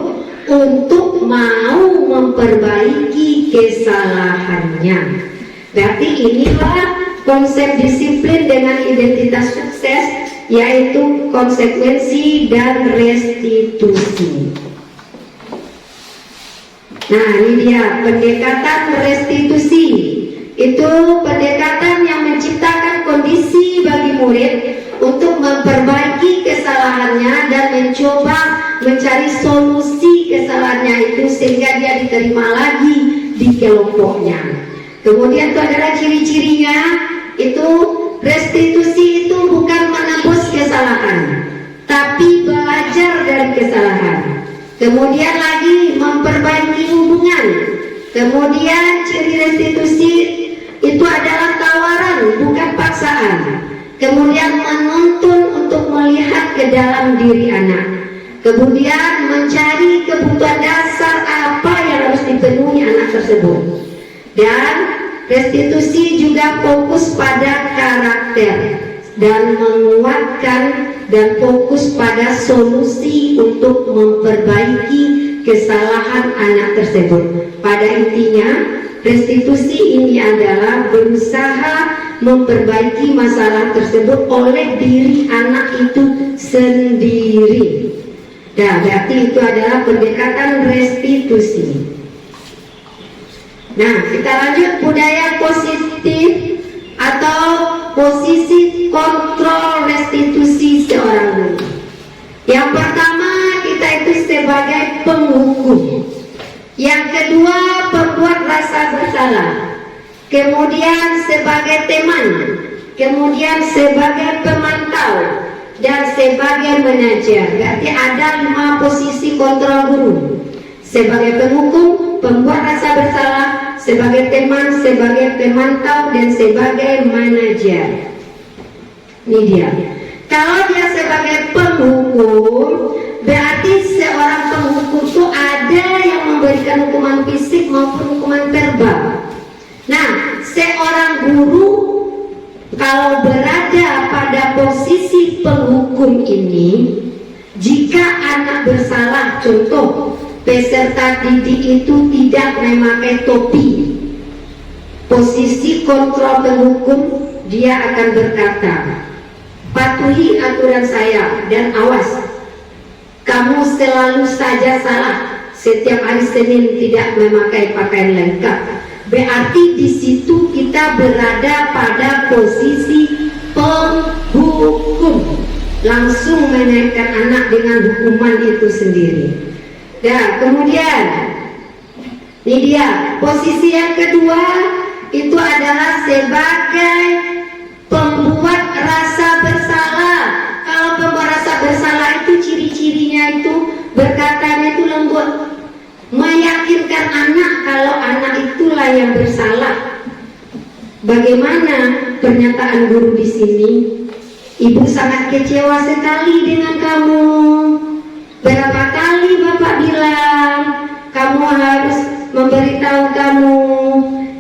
untuk mau memperbaiki kesalahannya. Berarti inilah konsep disiplin dengan identitas sukses, yaitu konsekuensi dan restitusi. Nah, ini dia pendekatan restitusi. Itu pendekatan yang menciptakan kondisi bagi murid untuk memperbaiki kesalahannya dan mencoba mencari solusi kesalahannya itu sehingga dia diterima lagi di kelompoknya. Kemudian itu adalah ciri-cirinya. Itu restitusi itu bukan menebus kesalahan, tapi belajar dari kesalahan. Kemudian lagi memperbaiki hubungan. Kemudian ciri restitusi itu adalah tawaran, bukan paksaan. Kemudian menuntun untuk melihat ke dalam diri anak. Kemudian mencari kebutuhan dasar apa yang harus dipenuhi anak tersebut. Dan restitusi juga fokus pada karakter dan menguatkan dan fokus pada solusi untuk memperbaiki kesalahan anak tersebut. Pada intinya, restitusi ini adalah berusaha memperbaiki masalah tersebut oleh diri anak itu sendiri. Nah, berarti itu adalah pendekatan restitusi. Nah, kita lanjut budaya positif atau posisi kontrol restitusi seorang guru. Yang pertama, kita itu sebagai penghukum. Yang kedua, pembuat rasa bersalah. Kemudian sebagai teman. Kemudian sebagai pemantau. Dan sebagai mengajar. Berarti ada 5 posisi kontrol guru. Sebagai penghukum, pembuat rasa bersalah, sebagai teman, sebagai pemantau, dan sebagai manajer. Ini dia. Kalau dia sebagai penghukum, berarti seorang penghukum itu ada yang memberikan hukuman fisik maupun hukuman verbal. Nah, seorang guru kalau berada pada posisi penghukum ini, jika anak bersalah, contoh peserta didik itu tidak memakai topi, posisi kontrol penghukum, dia akan berkata, patuhi aturan saya dan awas, kamu selalu saja salah. Setiap hari Senin tidak memakai pakaian lengkap. Berarti di situ kita berada pada posisi penghukum, langsung menaikkan anak dengan hukuman itu sendiri. Dan kemudian ini dia posisi yang kedua, itu adalah sebagai pembuat rasa bersalah. Kalau pembuat rasa bersalah itu ciri-cirinya itu berkatanya itu lembut, meyakinkan anak kalau anak itulah yang bersalah. Bagaimana pernyataan guru di sini? Ibu sangat kecewa sekali dengan kamu. Berapa kali Bapak bilang kamu harus memberitahu kamu.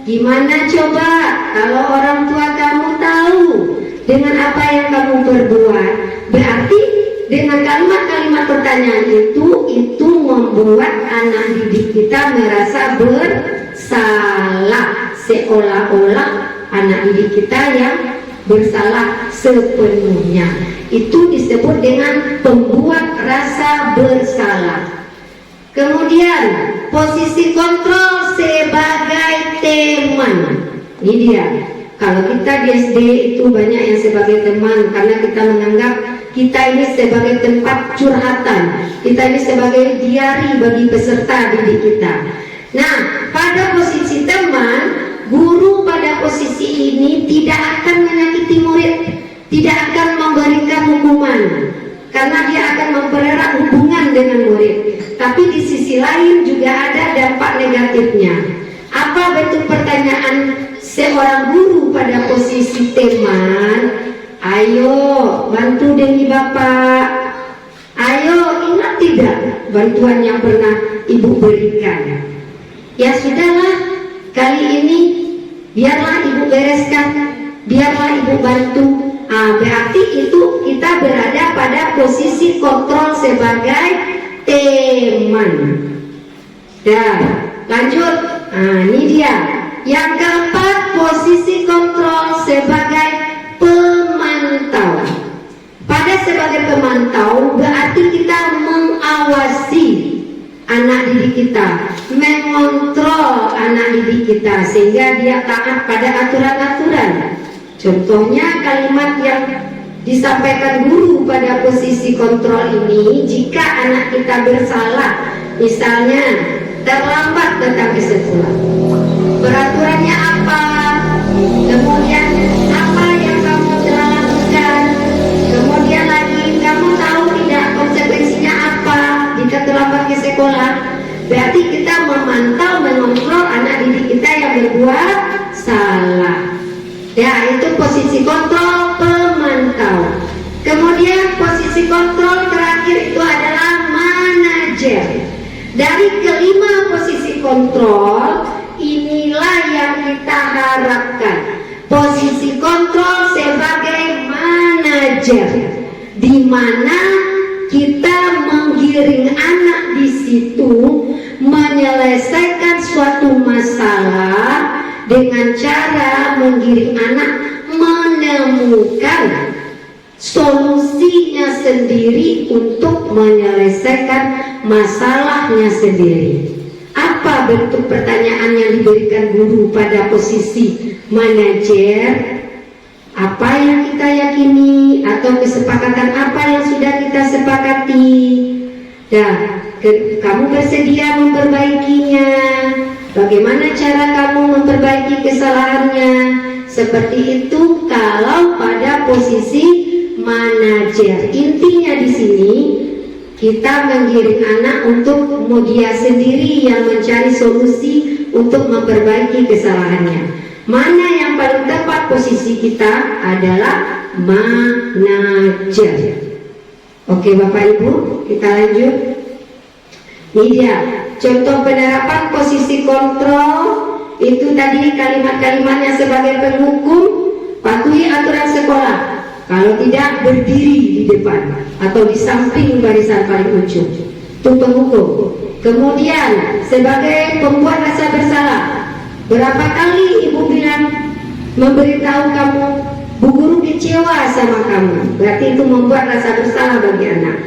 Gimana coba kalau orang tua kamu tahu dengan apa yang kamu perbuat? Berarti dengan kalimat-kalimat pertanyaan itu membuat anak didik kita merasa bersalah, seolah-olah anak didik kita yang bersalah sepenuhnya. Itu disebut dengan pembuat rasa bersalah. Kemudian posisi kontrol sebagai teman. Ini dia. Kalau kita di SD itu banyak yang sebagai teman, karena kita menganggap kita ini sebagai tempat curhatan, kita ini sebagai diari bagi peserta didik kita. Nah, pada posisi teman, guru pada posisi ini tidak akan menyakiti murid, tidak akan memberikan hukuman, karena dia akan mempererat hubungan dengan murid. Tapi di sisi lain juga ada dampak negatifnya. Apa bentuk pertanyaan seorang guru pada posisi teman? Ayo bantu demi bapak. Ayo, ingat tidak bantuan yang pernah ibu berikan? Ya sudahlah, kali ini biarlah ibu bereskan, biarlah ibu bantu. Berarti itu kita berada pada posisi kontrol sebagai teman. Dan lanjut. Ini dia. Yang keempat, posisi kontrol sebagai pemantau. Pada sebagai pemantau berarti kita mengawasi anak didik kita, mengontrol anak didik kita sehingga dia taat pada aturan-aturan. Contohnya kalimat yang disampaikan guru pada posisi kontrol ini, jika anak kita bersalah, misalnya terlambat datang ke sekolah, peraturannya apa, kemudian apa yang kamu telah lakukan, kemudian lagi kamu tahu tidak konsekuensinya apa jika terlambat ke sekolah. Berarti kita memantau, mengontrol anak didik kita yang berbuat salah. Ya, itu posisi kontrol pemantau. Kemudian posisi kontrol terakhir itu adalah manajer. Dari kelima posisi kontrol, inilah yang kita harapkan. Posisi kontrol sebagai manajer, di mana kita menggiring anak di situ menyelesaikan suatu masalah dengan cara menggiring anak menemukan solusinya sendiri untuk menyelesaikan masalahnya sendiri. Apa bentuk pertanyaan yang diberikan guru pada posisi manajer? Apa yang kita yakini atau kesepakatan apa yang sudah kita sepakati? Dan kamu bersedia memperbaikinya? Bagaimana cara kamu memperbaiki kesalahannya? Seperti itu kalau pada posisi manajer. Intinya di sini kita menggiring anak untuk dia sendiri yang mencari solusi untuk memperbaiki kesalahannya. Mana yang paling tepat posisi kita adalah manajer. Oke Bapak Ibu, kita lanjut. Ini dia contoh penerapan posisi kontrol. Itu tadi kalimat-kalimatnya sebagai penghukum, patuhi aturan sekolah. Kalau tidak, berdiri di depan atau di samping barisan paling ujung. Itu penghukum. Kemudian sebagai pembuat rasa bersalah, berapa kali ibu bilang memberitahu kamu, bu guru kecewa sama kamu, berarti itu membuat rasa bersalah bagi anak.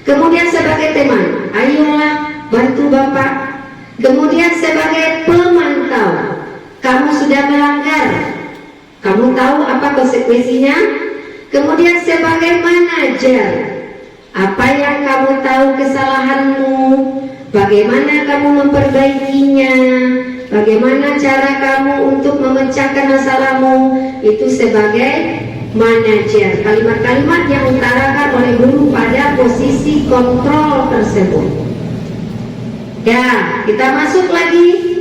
Kemudian sebagai teman, ayolah bantu bapak. Kemudian sebagai pemantau, kamu sudah melanggar, kamu tahu apa konsekuensinya. Kemudian sebagai manajer, apa yang kamu tahu kesalahanmu, bagaimana kamu memperbaikinya, bagaimana cara kamu untuk memecahkan masalahmu, itu sebagai manajer. Kalimat-kalimat yang diutarakan oleh guru pada posisi kontrol tersebut. Ya, kita masuk lagi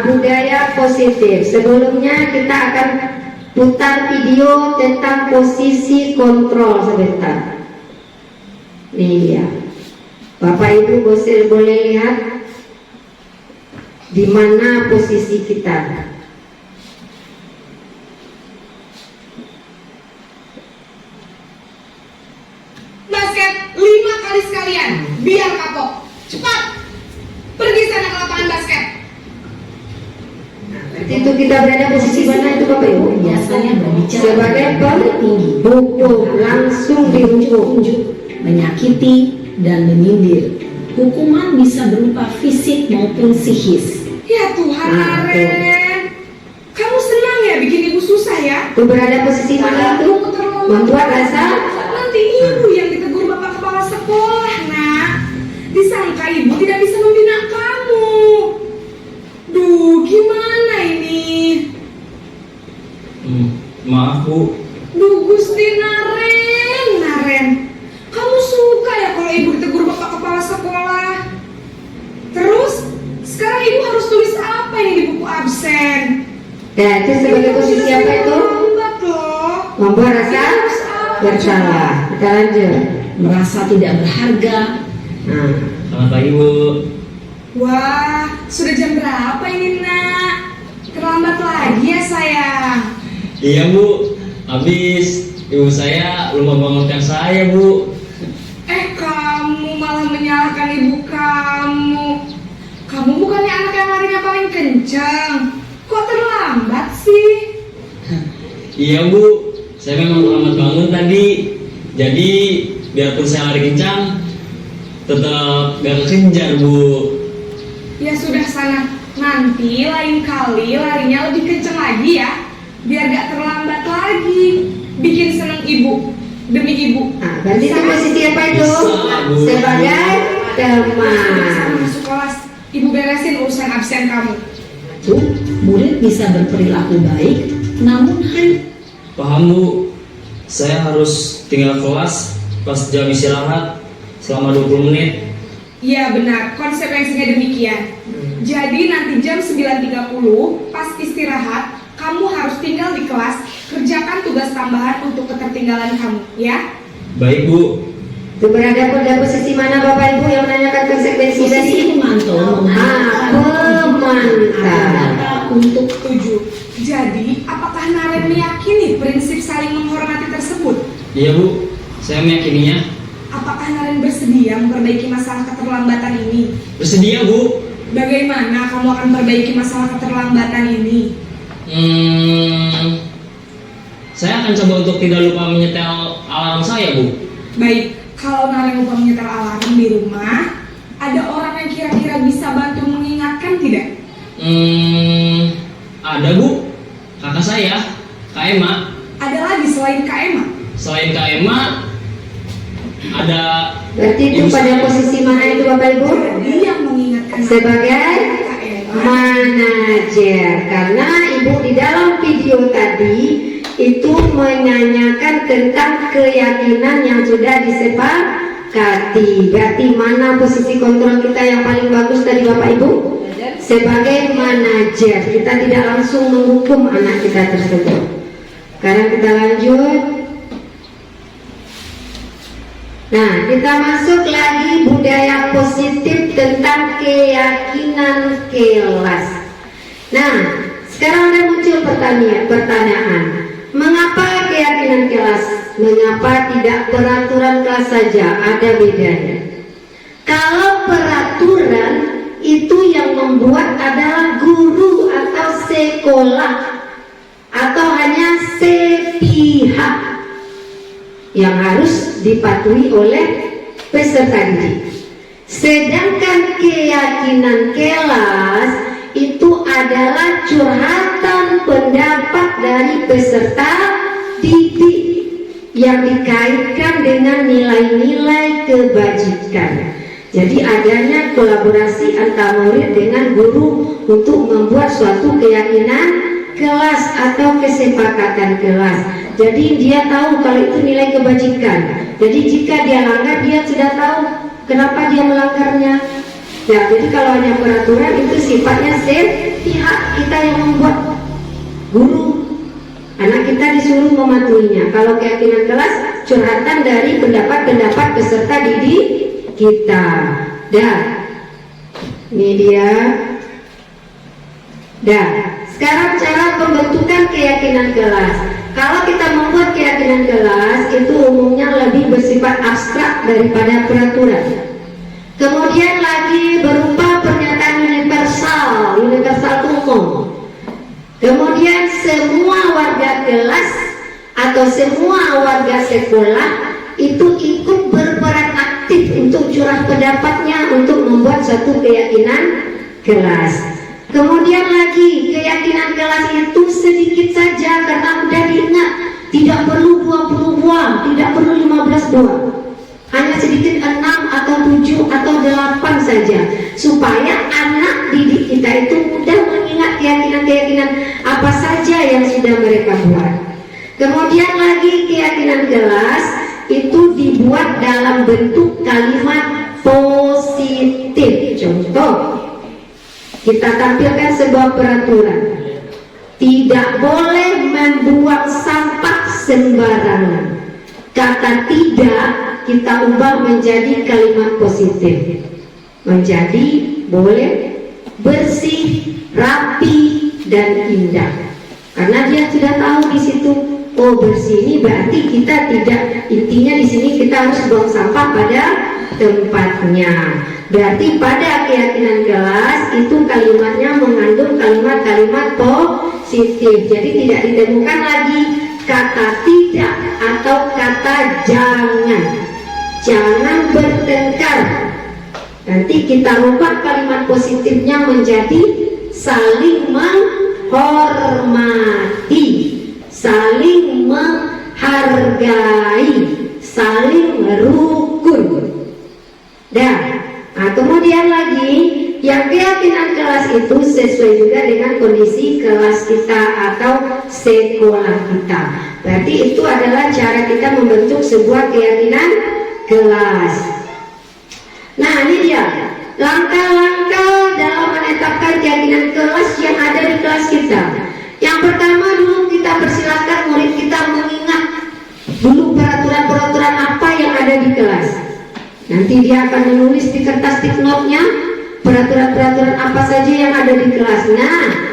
budaya positif. Sebelumnya kita akan putar video tentang posisi kontrol sebentar. Ini dia. Bapak Ibu boleh lihat di mana posisi kita. Mas biar kapok. Cepat, pergi sana ke lapangan basket. Itu kita berada posisi mana itu Bapak Ibu? Biasanya berbicara Sebagai penghukum, langsung dihukum. menyakiti dan menyindir. Hukuman bisa berupa fisik maupun psikis. Ya Tuhan, Nah, Naren, kamu senang ya bikin ibu susah ya? Itu berada posisi mana itu? Membuat rasa Nanti ibu yang ditegur bapak kepala sekolah, nak. Disangka ibu tidak bisa membina kamu. Duh, gimana ini? Maaf Bu. Duh, Gusti Naren. Kamu suka ya kalau ibu ditegur bapak kepala sekolah? Terus, sekarang ibu harus tulis apa ini di buku absen? dan itu sebagai posisi apa itu? Lambat loh. Membuat rasa bersalah. Kita lanjut. Merasa tidak berharga. Nah, Selamat pagi Bu. Wah, sudah jam berapa ini nak? Terlambat lagi ya sayang. Iya Bu. Habis ibu saya lupa bangunkan saya Bu. Kamu malah menyalahkan ibu kamu. Kamu bukannya anak yang larinya paling kencang. Kok terlambat sih? Iya Bu. Saya memang terlambat bangun tadi. Jadi biarpun saya lari kencang, tetap gak kekejar Bu. Ya sudah sana. Nanti lain kali larinya lebih kencang lagi ya. Biar gak terlambat lagi. Bikin seneng ibu. Demi ibu. nah, berarti itu posisi apa itu? Bisa, Bu. Sebagai teman. Sana masuk kelas. Ibu beresin urusan absen kamu. Tuh, murid bisa berperilaku baik, namun Paham Bu. Saya harus tinggal kelas pas jam istirahat selama 20 menit. Iya benar, konsekuensinya demikian. Jadi nanti jam 9.30 pas istirahat, kamu harus tinggal di kelas, kerjakan tugas tambahan untuk ketertinggalan kamu, ya? Baik Bu. Itu berada pada posisi mana Bapak Ibu yang menanyakan konsekuensi tadi? posisi memantau Pemantau. untuk Setuju. Jadi, apakah Naren meyakini prinsip saling menghormati tersebut? Iya Bu. Saya meyakininya. Apakah Naren bersedia memperbaiki masalah keterlambatan ini? Bersedia Bu. Bagaimana kamu akan memperbaiki masalah keterlambatan ini? Saya akan coba untuk tidak lupa menyetel alarm saya Bu. Baik, kalau Naren lupa menyetel alarm di rumah, ada orang yang kira-kira bisa bantu mengingatkan tidak? Ada Bu. Kakak saya, Kak Emma. Ada lagi selain Kak Emma? Selain Kak Emma, ada Berarti itu pada posisi mana itu Bapak Ibu? Jadi yang mengingatkan Sebagai Kak Emma. manajer. Karena Ibu di dalam video tadi itu menanyakan tentang keyakinan yang sudah disepakati. Berarti mana posisi kontrol kita yang paling bagus tadi Bapak Ibu? Sebagai manajer, kita tidak langsung menghukum anak kita tersebut. Sekarang kita lanjut. Nah, kita masuk lagi budaya positif tentang keyakinan kelas. Nah, sekarang ada muncul pertanyaan. Mengapa keyakinan kelas? Mengapa tidak peraturan kelas saja? Ada bedanya. Kalau peraturan itu yang membuat adalah guru atau sekolah atau hanya sepihak yang harus dipatuhi oleh peserta didik. Sedangkan keyakinan kelas itu adalah curhatan pendapat dari peserta didik yang dikaitkan dengan nilai-nilai kebajikan. Jadi adanya kolaborasi antara murid dengan guru untuk membuat suatu keyakinan kelas atau kesepakatan kelas. Jadi dia tahu kalau itu nilai kebajikan. Jadi jika dia langgar, dia sudah tahu kenapa dia melanggarnya. Ya, jadi kalau hanya peraturan itu sifatnya pihak kita yang membuat, guru. Anak kita disuruh mematuhinya. Kalau keyakinan kelas, curhatan dari pendapat-pendapat peserta didik kita. Dan ini dia. Dan sekarang cara pembentukan keyakinan kelas. Kalau kita membuat keyakinan kelas itu umumnya lebih bersifat abstrak daripada peraturan. Kemudian lagi berupa pernyataan universal umum. Kemudian semua warga kelas atau semua warga sekolah itu ikut berperan aktif untuk curah pendapatnya untuk membuat suatu keyakinan kelas. Kemudian lagi keyakinan kelas itu sedikit saja karena mudah diingat, tidak perlu 20 buah, tidak perlu 15 buah, hanya sedikit 6 atau 7 atau 8 saja, supaya anak didik kita itu mudah mengingat keyakinan-keyakinan apa saja yang sudah mereka buat. Kemudian lagi keyakinan kelas itu dibuat dalam bentuk kalimat positif. Contoh, kita tampilkan sebuah peraturan, tidak boleh membuang sampah sembarangan. Kata tidak kita ubah menjadi kalimat positif, menjadi boleh, bersih, rapi, dan indah. Karena dia sudah tahu di situ, oh bersih ini berarti kita tidak, intinya di sini kita harus buang sampah pada tempatnya. Berarti pada keyakinan kelas itu kalimatnya mengandung kalimat-kalimat positif. Jadi tidak ditemukan lagi kata tidak atau kata jangan. Jangan bertengkar. Nanti kita ubah kalimat positifnya menjadi saling menghormati, saling menghargai, saling rukun. Nah, kemudian lagi yang keyakinan kelas itu sesuai juga dengan kondisi kelas kita atau sekolah kita. Berarti itu adalah cara kita membentuk sebuah keyakinan kelas. Nah, ini dia langkah-langkah dalam menetapkan keyakinan kelas yang ada di kelas kita. Yang pertama dulu kita persilakan murid kita mengingat dulu peraturan-peraturan apa yang ada di kelas. Nanti dia akan menulis di kertas tipnote-nya peraturan-peraturan apa saja yang ada di kelas. Nah,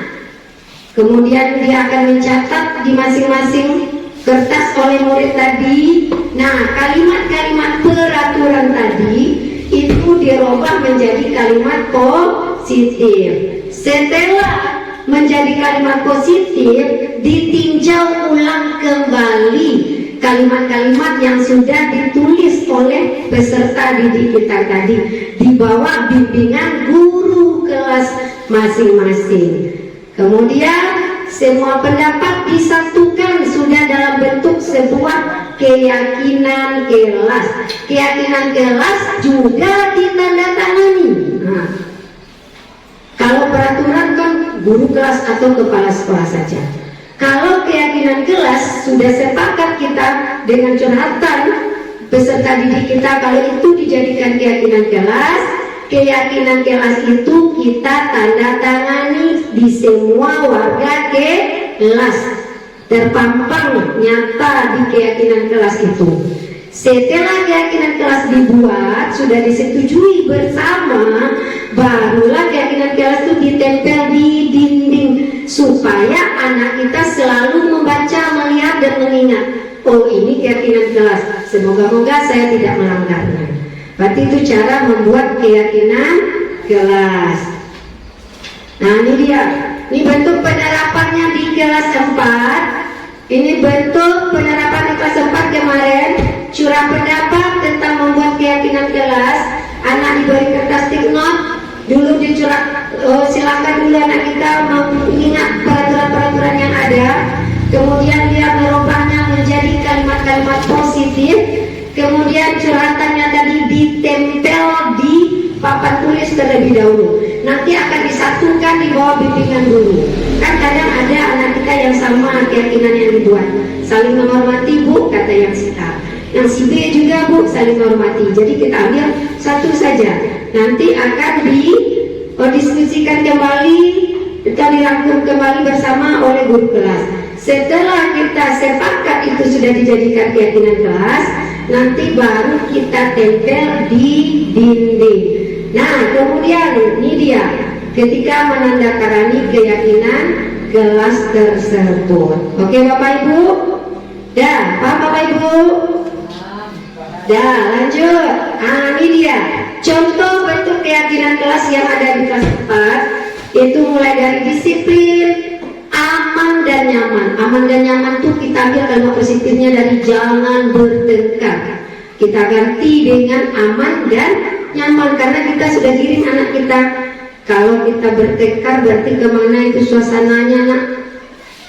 kemudian dia akan mencatat di masing-masing kertas oleh murid tadi. Nah, kalimat-kalimat peraturan tadi itu dirubah menjadi kalimat positif. Setelah menjadi kalimat positif, ditinjau ulang kembali kalimat-kalimat yang sudah ditulis oleh peserta didik kita tadi di bawah bimbingan guru kelas masing-masing. Kemudian semua pendapat disatukan sudah dalam bentuk sebuah keyakinan kelas. Keyakinan kelas juga ditandatangani. Nah, kalau peraturan kan guru kelas atau kepala sekolah saja. Kalau keyakinan kelas sudah sepakat kita dengan curhatan peserta didik kita, kalau itu dijadikan keyakinan kelas itu kita tanda tangani di semua warga kelas, terpampang nyata di keyakinan kelas itu. Setelah keyakinan kelas dibuat, sudah disetujui bersama, barulah keyakinan kelas itu ditempel di dinding supaya anak kita selalu membaca, melihat, dan mengingat. Oh, ini keyakinan kelas. Semoga-moga saya tidak melanggarnya. Berarti itu cara membuat keyakinan kelas. Nah, ini dia. Ini bentuk penerapannya di kelas 4. Ini bentuk penerapan di kelas 4 kemarin. Curah pendapat tentang membuat keyakinan kelas. Anak diberi kertas tipnote. Dulu dicurah, silakan dulu anak kita mengingat peraturan-peraturan yang ada. Kemudian dia merubahnya menjadi kalimat-kalimat positif. Kemudian curhatannya tadi ditempel di papan tulis terlebih dahulu. Nanti akan disatukan di bawah bimbingan guru. Kan kadang ada anak kita yang sama keyakinan yang dibuat. Saling menghormati, Bu, kata yang si A. Yang si B juga, Bu, saling menghormati. Jadi kita ambil satu saja. Nanti akan didiskusikan kembali, kita dirangkum kembali bersama oleh guru kelas. Setelah kita sepakat itu sudah dijadikan keyakinan kelas, nanti baru kita tempel di dinding. Nah, kemudian ini dia ketika menandatangani keyakinan kelas tersebut. Oke Bapak Ibu? Dah, paham Bapak Ibu? Dah lanjut. Ini dia contoh bentuk keyakinan kelas yang ada di kelas 4, itu mulai dari disiplin, aman dan nyaman. Aman dan nyaman tuh kita ambil kalimat positifnya dari jangan bertengkar. Kita ganti dengan aman dan nyaman karena kita sudah giring anak kita. Kalau kita bertengkar berarti kemana itu suasananya nak?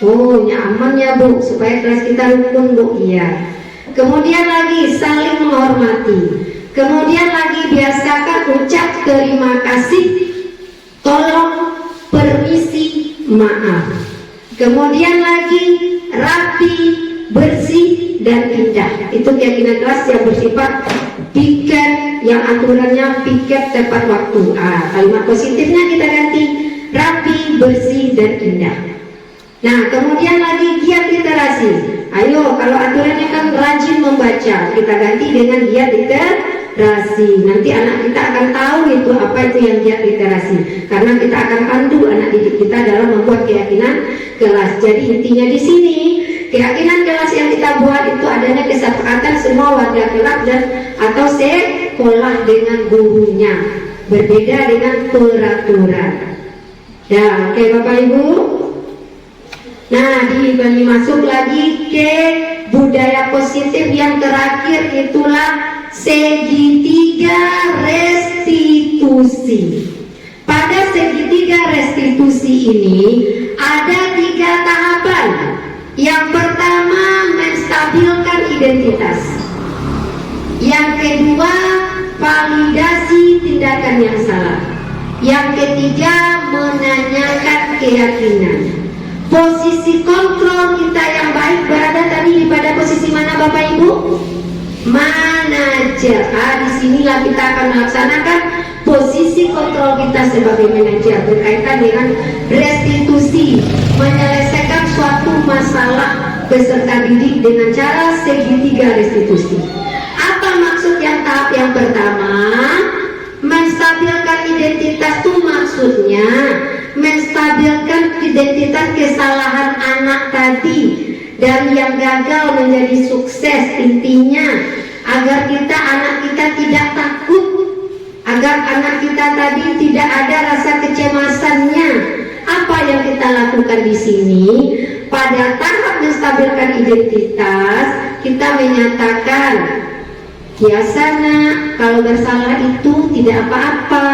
Oh nyaman ya bu, supaya kelas kita rukun bu. Iya. Kemudian lagi saling menghormati. Kemudian lagi biasakan ucap terima kasih, tolong, permisi, maaf. Kemudian lagi rapi, bersih, dan indah. Itu keyakinan kelas yang bersifat piket, yang aturannya piket tepat waktu. Kalimat positifnya kita ganti rapi, bersih, dan indah. Nah, kemudian lagi giat literasi. Ayo, kalau aturannya kan rajin membaca, kita ganti dengan giat literasi. Nanti anak kita akan tahu itu apa itu yang giat literasi. Karena kita akan pandu anak didik kita dalam membuat keyakinan kelas. Jadi intinya di sini, keyakinan kelas yang kita buat itu adanya kesepakatan semua warga kelas dan atau sekolah dengan gurunya. Berbeda dengan peraturan. Ya, oke Bapak Ibu. Nah, ini masuk lagi ke budaya positif yang terakhir, itulah segitiga restitusi. Pada segitiga restitusi ini ada 3 tahapan. Yang pertama, menstabilkan identitas. Yang kedua, validasi tindakan yang salah. Yang ketiga, menanyakan keyakinan. Posisi kontrol kita yang baik berada tadi pada posisi mana Bapak Ibu? Manajer. Disinilah kita akan melaksanakan posisi kontrol kita sebagai manajer berkaitan dengan restitusi, menyelesaikan suatu masalah peserta didik dengan cara segitiga restitusi. Apa maksud yang tahap yang pertama? Menstabilkan identitas itu maksudnya menstabilkan identitas kesalahan anak tadi dan yang gagal menjadi sukses. Intinya agar anak kita tidak takut, agar anak kita tadi tidak ada rasa kecemasannya. Apa yang kita lakukan di sini? Pada tahap menstabilkan identitas, kita menyatakan, biasa nak, kalau bersalah itu tidak apa-apa.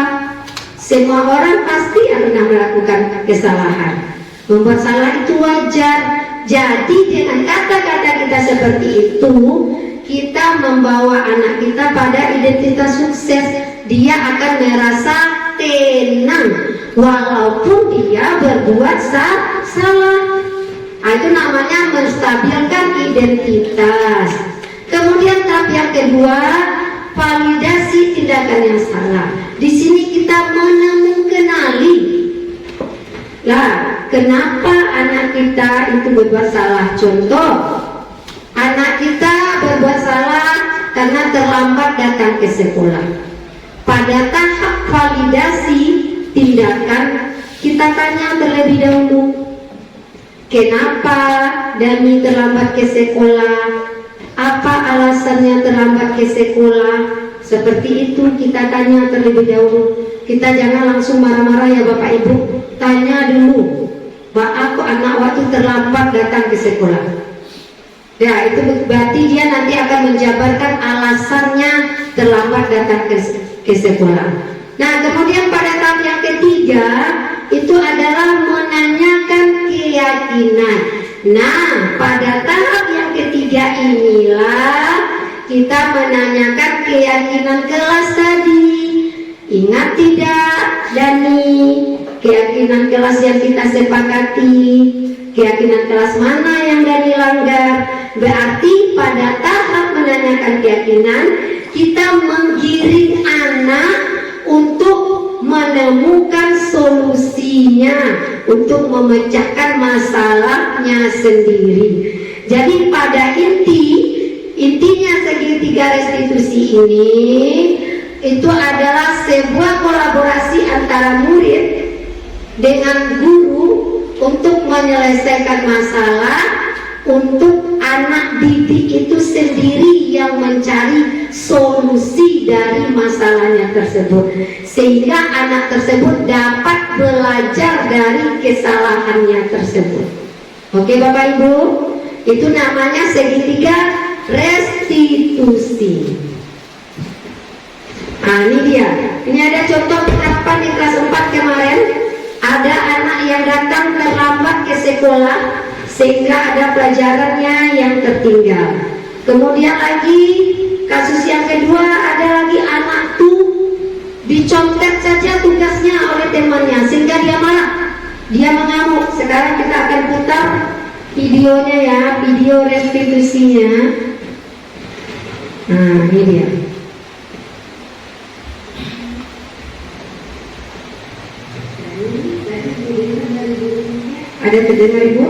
Semua orang pasti pernah melakukan kesalahan. Membuat salah itu wajar. Jadi dengan kata-kata kita seperti itu, kita membawa anak kita pada identitas sukses. Dia akan merasa tenang walaupun dia berbuat salah. Itu namanya menstabilkan identitas. Kemudian tahap yang kedua, validasi tindakan yang salah. Di sini kita mengenali lah kenapa anak kita itu berbuat salah. Contoh, anak kita berbuat salah karena terlambat datang ke sekolah. Pada tahap validasi tindakan, kita tanya terlebih dahulu, kenapa Dani terlambat ke sekolah? Apa alasannya terlambat ke sekolah? Seperti itu kita tanya terlebih dahulu. Kita jangan langsung marah-marah ya Bapak Ibu. Tanya dulu, Pak, aku anak waktu terlambat datang ke sekolah. Ya, itu berarti dia nanti akan menjabarkan alasannya terlambat datang ke sekolah. Nah, kemudian pada tahap yang ketiga itu adalah menanyakan keyakinan. Nah, pada tahap yang ketiga inilah kita menanyakan keyakinan kelas tadi. Ingat tidak, Dani? Keyakinan kelas yang kita sepakati, keyakinan kelas mana yang Dani langgar? Berarti pada tahap menanyakan keyakinan, kita menggiring anak untuk menemukan solusinya, untuk memecahkan masalahnya sendiri. Jadi pada intinya segitiga restitusi ini itu adalah sebuah kolaborasi antara murid dengan guru untuk menyelesaikan masalah, untuk anak didik itu sendiri yang mencari solusi dari masalahnya tersebut, sehingga anak tersebut dapat belajar dari kesalahannya tersebut. Oke Bapak Ibu, itu namanya segitiga restitusi. Nah ini dia, ini ada contoh penerapan di kelas 4 kemarin. Ada anak yang datang terlambat ke sekolah sehingga ada pelajarannya yang tertinggal. Kemudian lagi kasus yang kedua, ada lagi anak tuh dicontek saja tugasnya oleh temannya sehingga dia marah, dia mengamuk. Sekarang kita akan putar videonya ya, video restitusinya. Nah ini dia. Ada terdengar Ibu?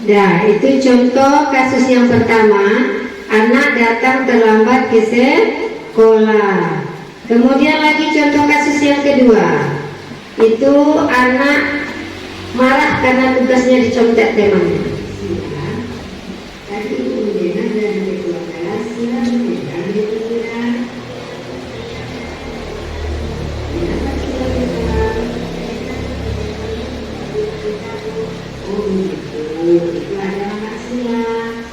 Nah, itu contoh kasus yang pertama, anak datang terlambat ke sekolah. Kemudian lagi contoh kasus yang kedua, itu anak marah karena tugasnya dicontek temannya. Tadi kemudian ada yang kedua kelas, itu ada anak sila.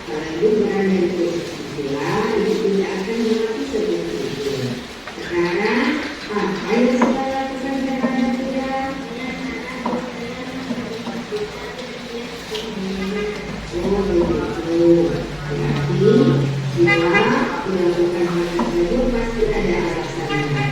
Kalau ibu berada di posisi sila, ibu tidak akan melakukan seperti itu. Sekarang apa yang sila lakukan terhadap dia? Oh begitu. Berarti sila melakukan hal tersebut pasti ada alasannya.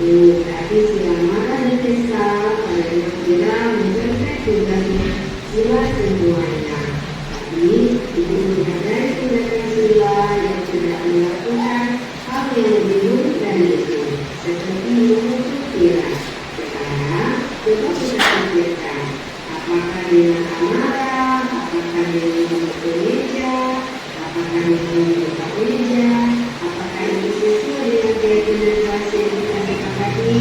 Tapi selama ada kisah, pada yang kira mencontek tugasnya sila semuanya. Tapi ibu menyadari tindakan sila yang tidak melakukan hal yang lebih buruk dari itu, seperti mengutuk tirai. Sekarang coba kita pikirkan, apakah dengan amarah, apakah dengan memukul meja, apakah dengan membuka meja, apakah itu sesuai dengan keyakinan kelas yang kita sepakati?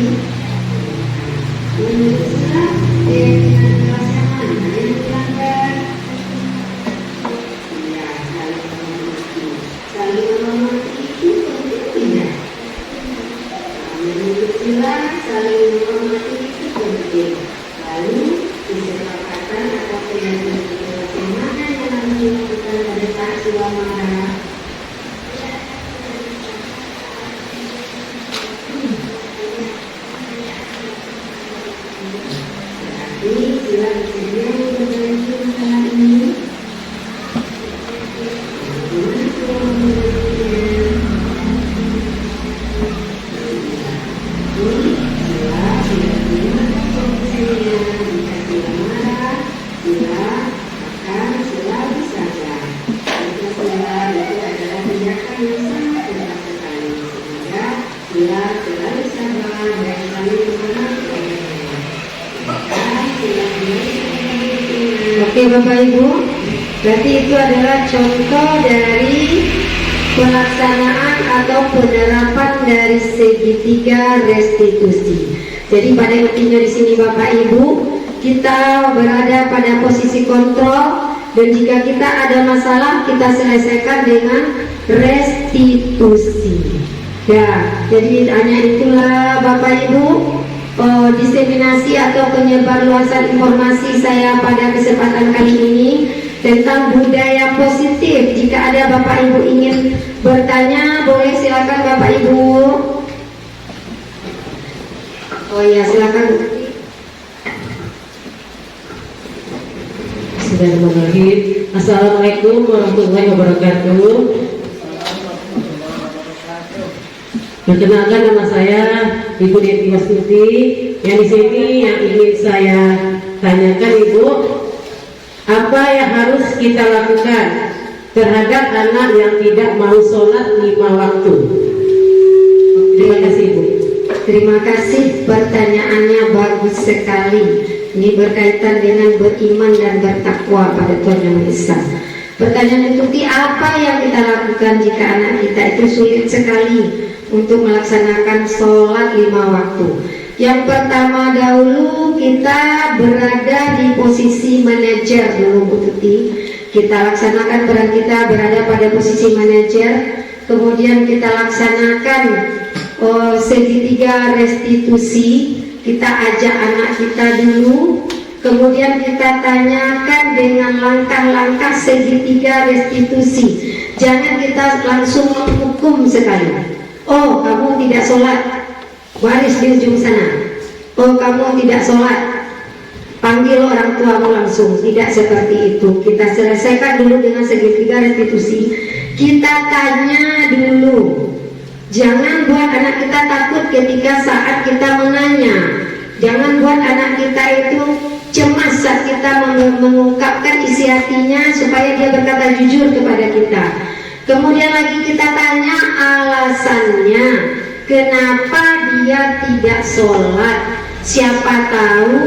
Menurut Sila, keyakinan kelas yang mana yang dilanggar? Ya, saling menghormati. Saling menghormati itu penting tidak? Menurut Sila, saling menghormati itu penting. marah. Jadi sila bersedia berbagi masalah ini. Oke Bapak Ibu, berarti itu adalah contoh dari pelaksanaan atau penerapan dari segitiga restitusi. Jadi pada intinya di sini Bapak Ibu, kita berada pada posisi kontrol dan jika kita ada masalah kita selesaikan dengan restitusi. Ya, jadi hanya itulah Bapak Ibu diseminasi atau penyebarluasan informasi saya pada kesempatan kali ini tentang budaya positif. Jika ada Bapak Ibu ingin bertanya, boleh silakan Bapak Ibu. Oh ya, silakan. Bismillahirrahmanirrahim. Assalamualaikum warahmatullahi wabarakatuh. Perkenalkan, nama saya Ibu Dianti Wastuti. Yang di sini yang ingin saya tanyakan Ibu, apa yang harus kita lakukan terhadap anak yang tidak mau sholat 5 waktu? Terima kasih Ibu. Terima kasih, pertanyaannya bagus sekali. Ini berkaitan dengan beriman dan bertakwa pada Tuhan Yang Maha Esa. Pertanyaan itu, apa yang kita lakukan jika anak kita itu sulit sekali untuk melaksanakan sholat 5 waktu? Yang pertama dahulu, kita berada di posisi manajer dulu Bu Tuti. Kita laksanakan peran kita berada pada posisi manajer. Kemudian kita laksanakan segitiga restitusi. Kita ajak anak kita dulu. Kemudian kita tanyakan dengan langkah-langkah segitiga restitusi. Jangan kita langsung menghukum sekali. Oh, kamu tidak sholat, waris di ujung sana. Oh, kamu tidak sholat, panggil orang tuamu langsung. Tidak seperti itu. Kita selesaikan dulu dengan segitiga restitusi. Kita tanya dulu. Jangan buat anak kita takut ketika saat kita menanya. Jangan buat anak kita itu cemas saat kita mengungkapkan isi hatinya supaya dia berkata jujur kepada kita. Kemudian lagi kita tanya alasannya, kenapa dia tidak sholat. Siapa tahu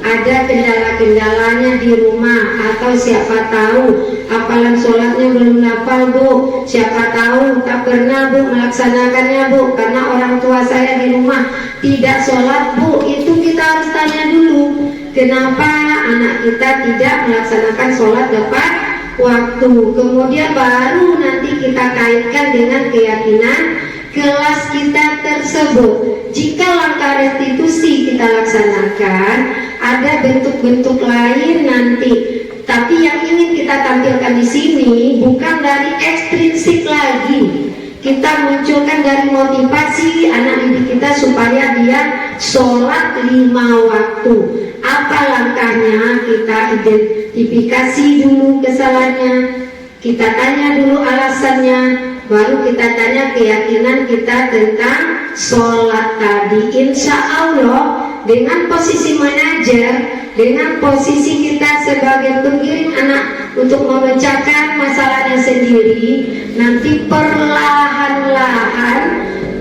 ada kendala-kendalanya di rumah, atau siapa tahu hafalan sholatnya belum hafal Bu, siapa tahu tak pernah Bu melaksanakannya Bu, karena orang tua saya di rumah tidak sholat Bu. Itu kita harus tanya dulu, kenapa anak kita tidak melaksanakan sholat tepat waktu. Kemudian baru nanti kita kaitkan dengan keyakinan kelas kita tersebut. Jika langkah restitusi kita laksanakan, ada bentuk-bentuk lain nanti. Tapi yang ingin kita tampilkan di sini bukan dari ekstrinsik lagi. Kita munculkan dari motivasi anak didik kita supaya dia sholat 5 waktu. Apa langkahnya? Kita identifikasi dulu kesalahannya, kita tanya dulu alasannya, baru kita tanya keyakinan kita tentang sholat tadi. Insya Allah dengan posisi manajer, dengan posisi kita sebagai penggiring anak untuk memecahkan masalahnya sendiri, nanti perlahan-lahan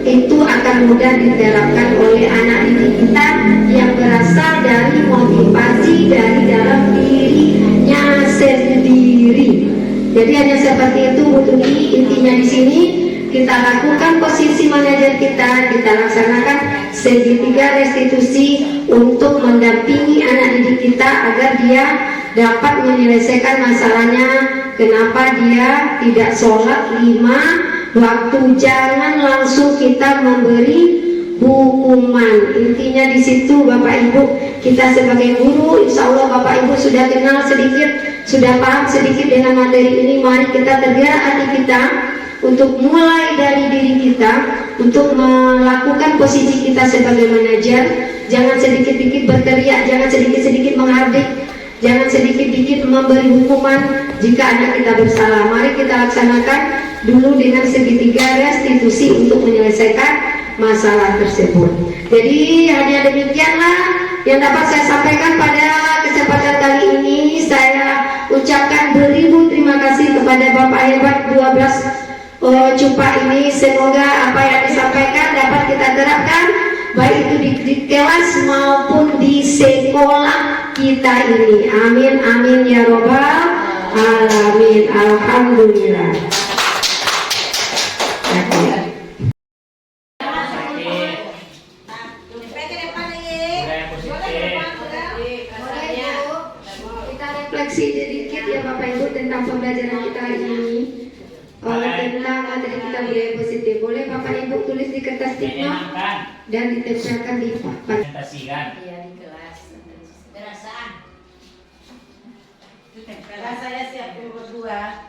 itu akan mudah diterapkan oleh anak didik kita yang berasal dari motivasi dari dalam dirinya sendiri. Jadi hanya seperti itu Bu Tuti. Intinya di sini kita lakukan posisi manajer kita laksanakan segitiga restitusi untuk mendampingi anak didik kita agar dia dapat menyelesaikan masalahnya. Kenapa dia tidak sholat 5 waktu? Jangan langsung kita memberi hukuman. Intinya di situ Bapak Ibu, kita sebagai guru, insya Allah Bapak Ibu sudah kenal sedikit sudah paham sedikit dengan materi ini, mari kita tergerak hati kita untuk mulai dari diri kita, untuk melakukan posisi kita sebagai manajer. Jangan sedikit-sedikit berteriak, jangan sedikit-sedikit menghardik, jangan sedikit-sedikit memberi hukuman jika anak kita bersalah. Mari kita laksanakan dulu dengan segitiga restitusi untuk menyelesaikan masalah tersebut. Jadi hanya demikianlah yang dapat saya sampaikan pada kesempatan kali ini. Saya ucapkan beribu terima kasih kepada Bapak Hebat 12 Cupa ini. Semoga apa yang disampaikan dapat kita terapkan baik itu di kelas maupun di sekolah kita ini. Amin amin ya robbal alamin. Alhamdulillah. Kita refleksi sedikit ya Bapak Ibu tentang pembelajaran kita hari ini. Tentang materi kita budaya positif. Boleh Bapak Ibu tulis di kertas stigma dan ditempelkan di papan. Iya di kelas. Perasaan. Kelas saya siap berdua.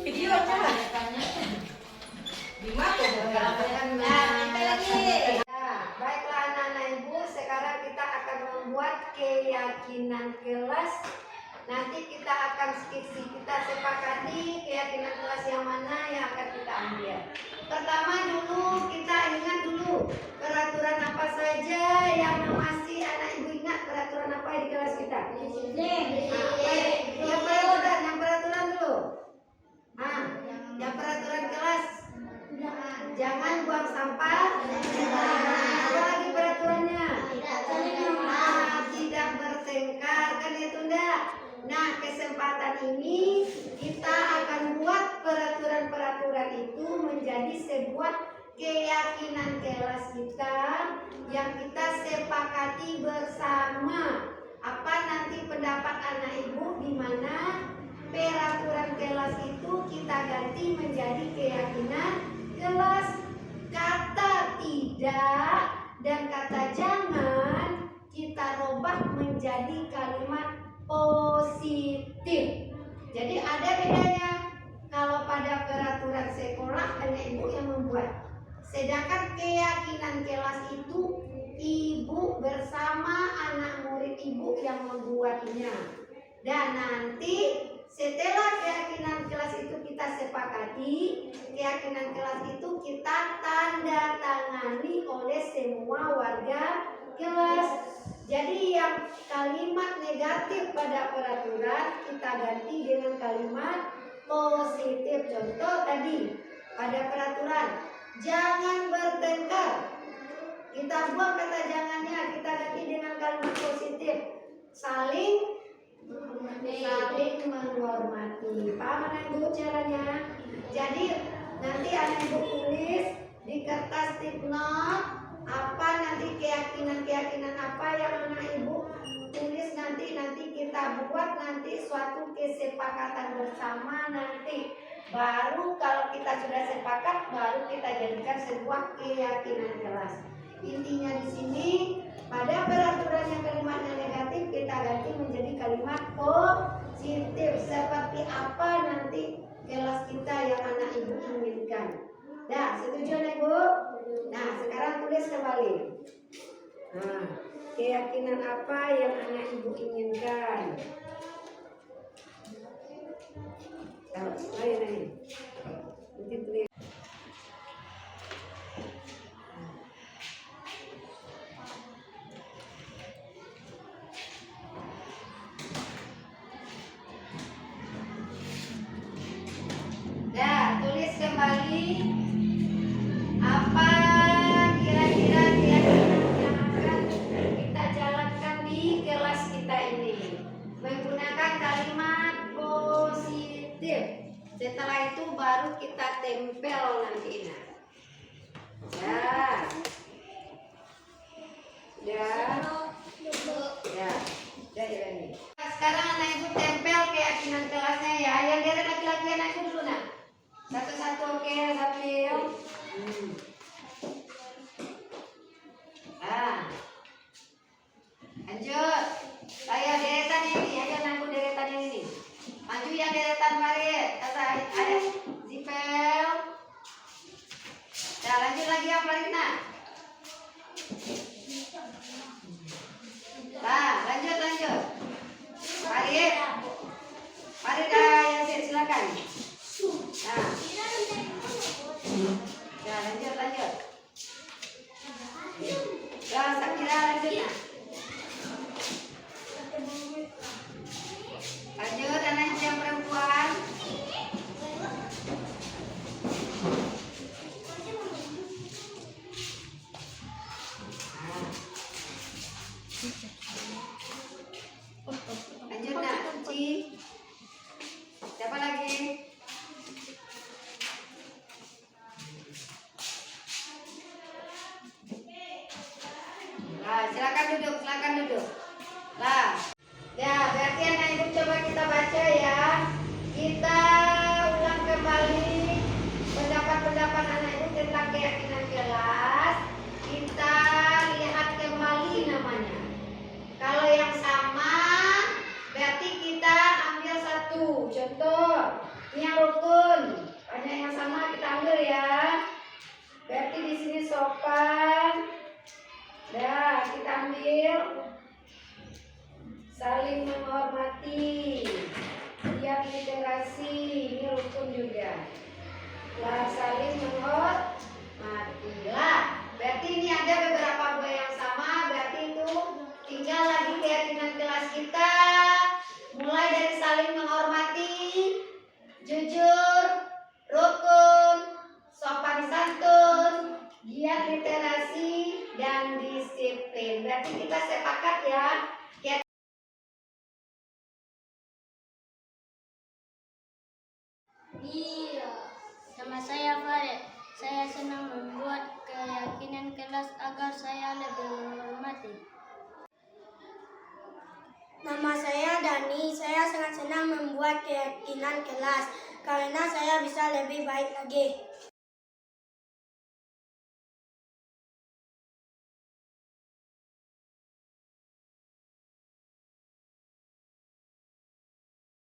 Video coba. Baiklah anak-anak ibu, sekarang kita akan membuat keyakinan kelas. Nanti kita akan skripsi, kita sepakati keyakinan kelas yang mana yang akan kita ambil. Pertama dulu kita ingat dulu peraturan apa saja yang masih anak ibu ingat, peraturan apa di kelas kita? Yang peraturan dulu. Yang peraturan kelas. Jangan buang sampah. Apa lagi peraturannya? Tidak bertengkar, kan itu enggak. Nah, kesempatan ini kita akan buat peraturan-peraturan itu menjadi sebuah keyakinan kelas kita yang kita sepakati bersama. Apa nanti pendapat anak ibu di mana peraturan kelas itu kita ganti menjadi keyakinan kelas. Kata tidak dan kata jangan kita robah menjadi kalimat positif. Jadi ada bedanya. Kalau pada peraturan sekolah hanya ibu yang membuat, sedangkan keyakinan kelas itu ibu bersama anak murid ibu yang membuatnya. Dan nanti setelah keyakinan kelas itu kita sepakati, keyakinan kelas itu kita tanda tangani oleh semua warga kelas. Jadi yang kalimat negatif pada peraturan kita ganti dengan kalimat positif. Contoh tadi pada peraturan jangan bertengkar, kita buang kata jangannya, kita ganti dengan kalimat positif, saling menghormati. Paham anak ibu caranya? Jadi nanti anak ibu tulis di kertas tip note apa nanti keyakinan apa yang anak ibu tulis nanti kita buat nanti suatu kesepakatan bersama. Nanti baru kalau kita sudah sepakat baru kita jadikan sebuah keyakinan kelas. Intinya di sini pada peraturan yang kalimatnya negatif kita ganti menjadi kalimat positif. Seperti apa nanti kelas kita yang anak ibu inginkan. Nah, setuju anak ibu? Nah, sekarang tulis kembali. Nah, keyakinan apa yang anak ibu inginkan? Lain. Nanti tulis. Nah, tulis kembali apa kira-kira keyakinan yang akan kita jalankan di kelas kita ini menggunakan kalimat positif. Setelah itu baru kita tempel nanti. Ya ini. Sekarang anak ibu tempel keyakinan kelasnya ya. Yang dari laki-laki anak ibu dulu nak. Satu-satu, oke, sambil. saling menghormati, giat literasi, ini rukun juga. Lah saling menghormati. Lah, berarti ini ada beberapa buah yang sama, berarti itu tinggal lagi keyakinan kelas kita. Mulai dari saling menghormati, jujur, rukun, sopan santun, giat literasi, dan disiplin. Berarti kita sepakat ya. Iya, nama saya Farid. Saya senang membuat keyakinan kelas agar saya lebih menghormati. Nama saya Dani. Saya sangat senang membuat keyakinan kelas karena saya bisa lebih baik lagi.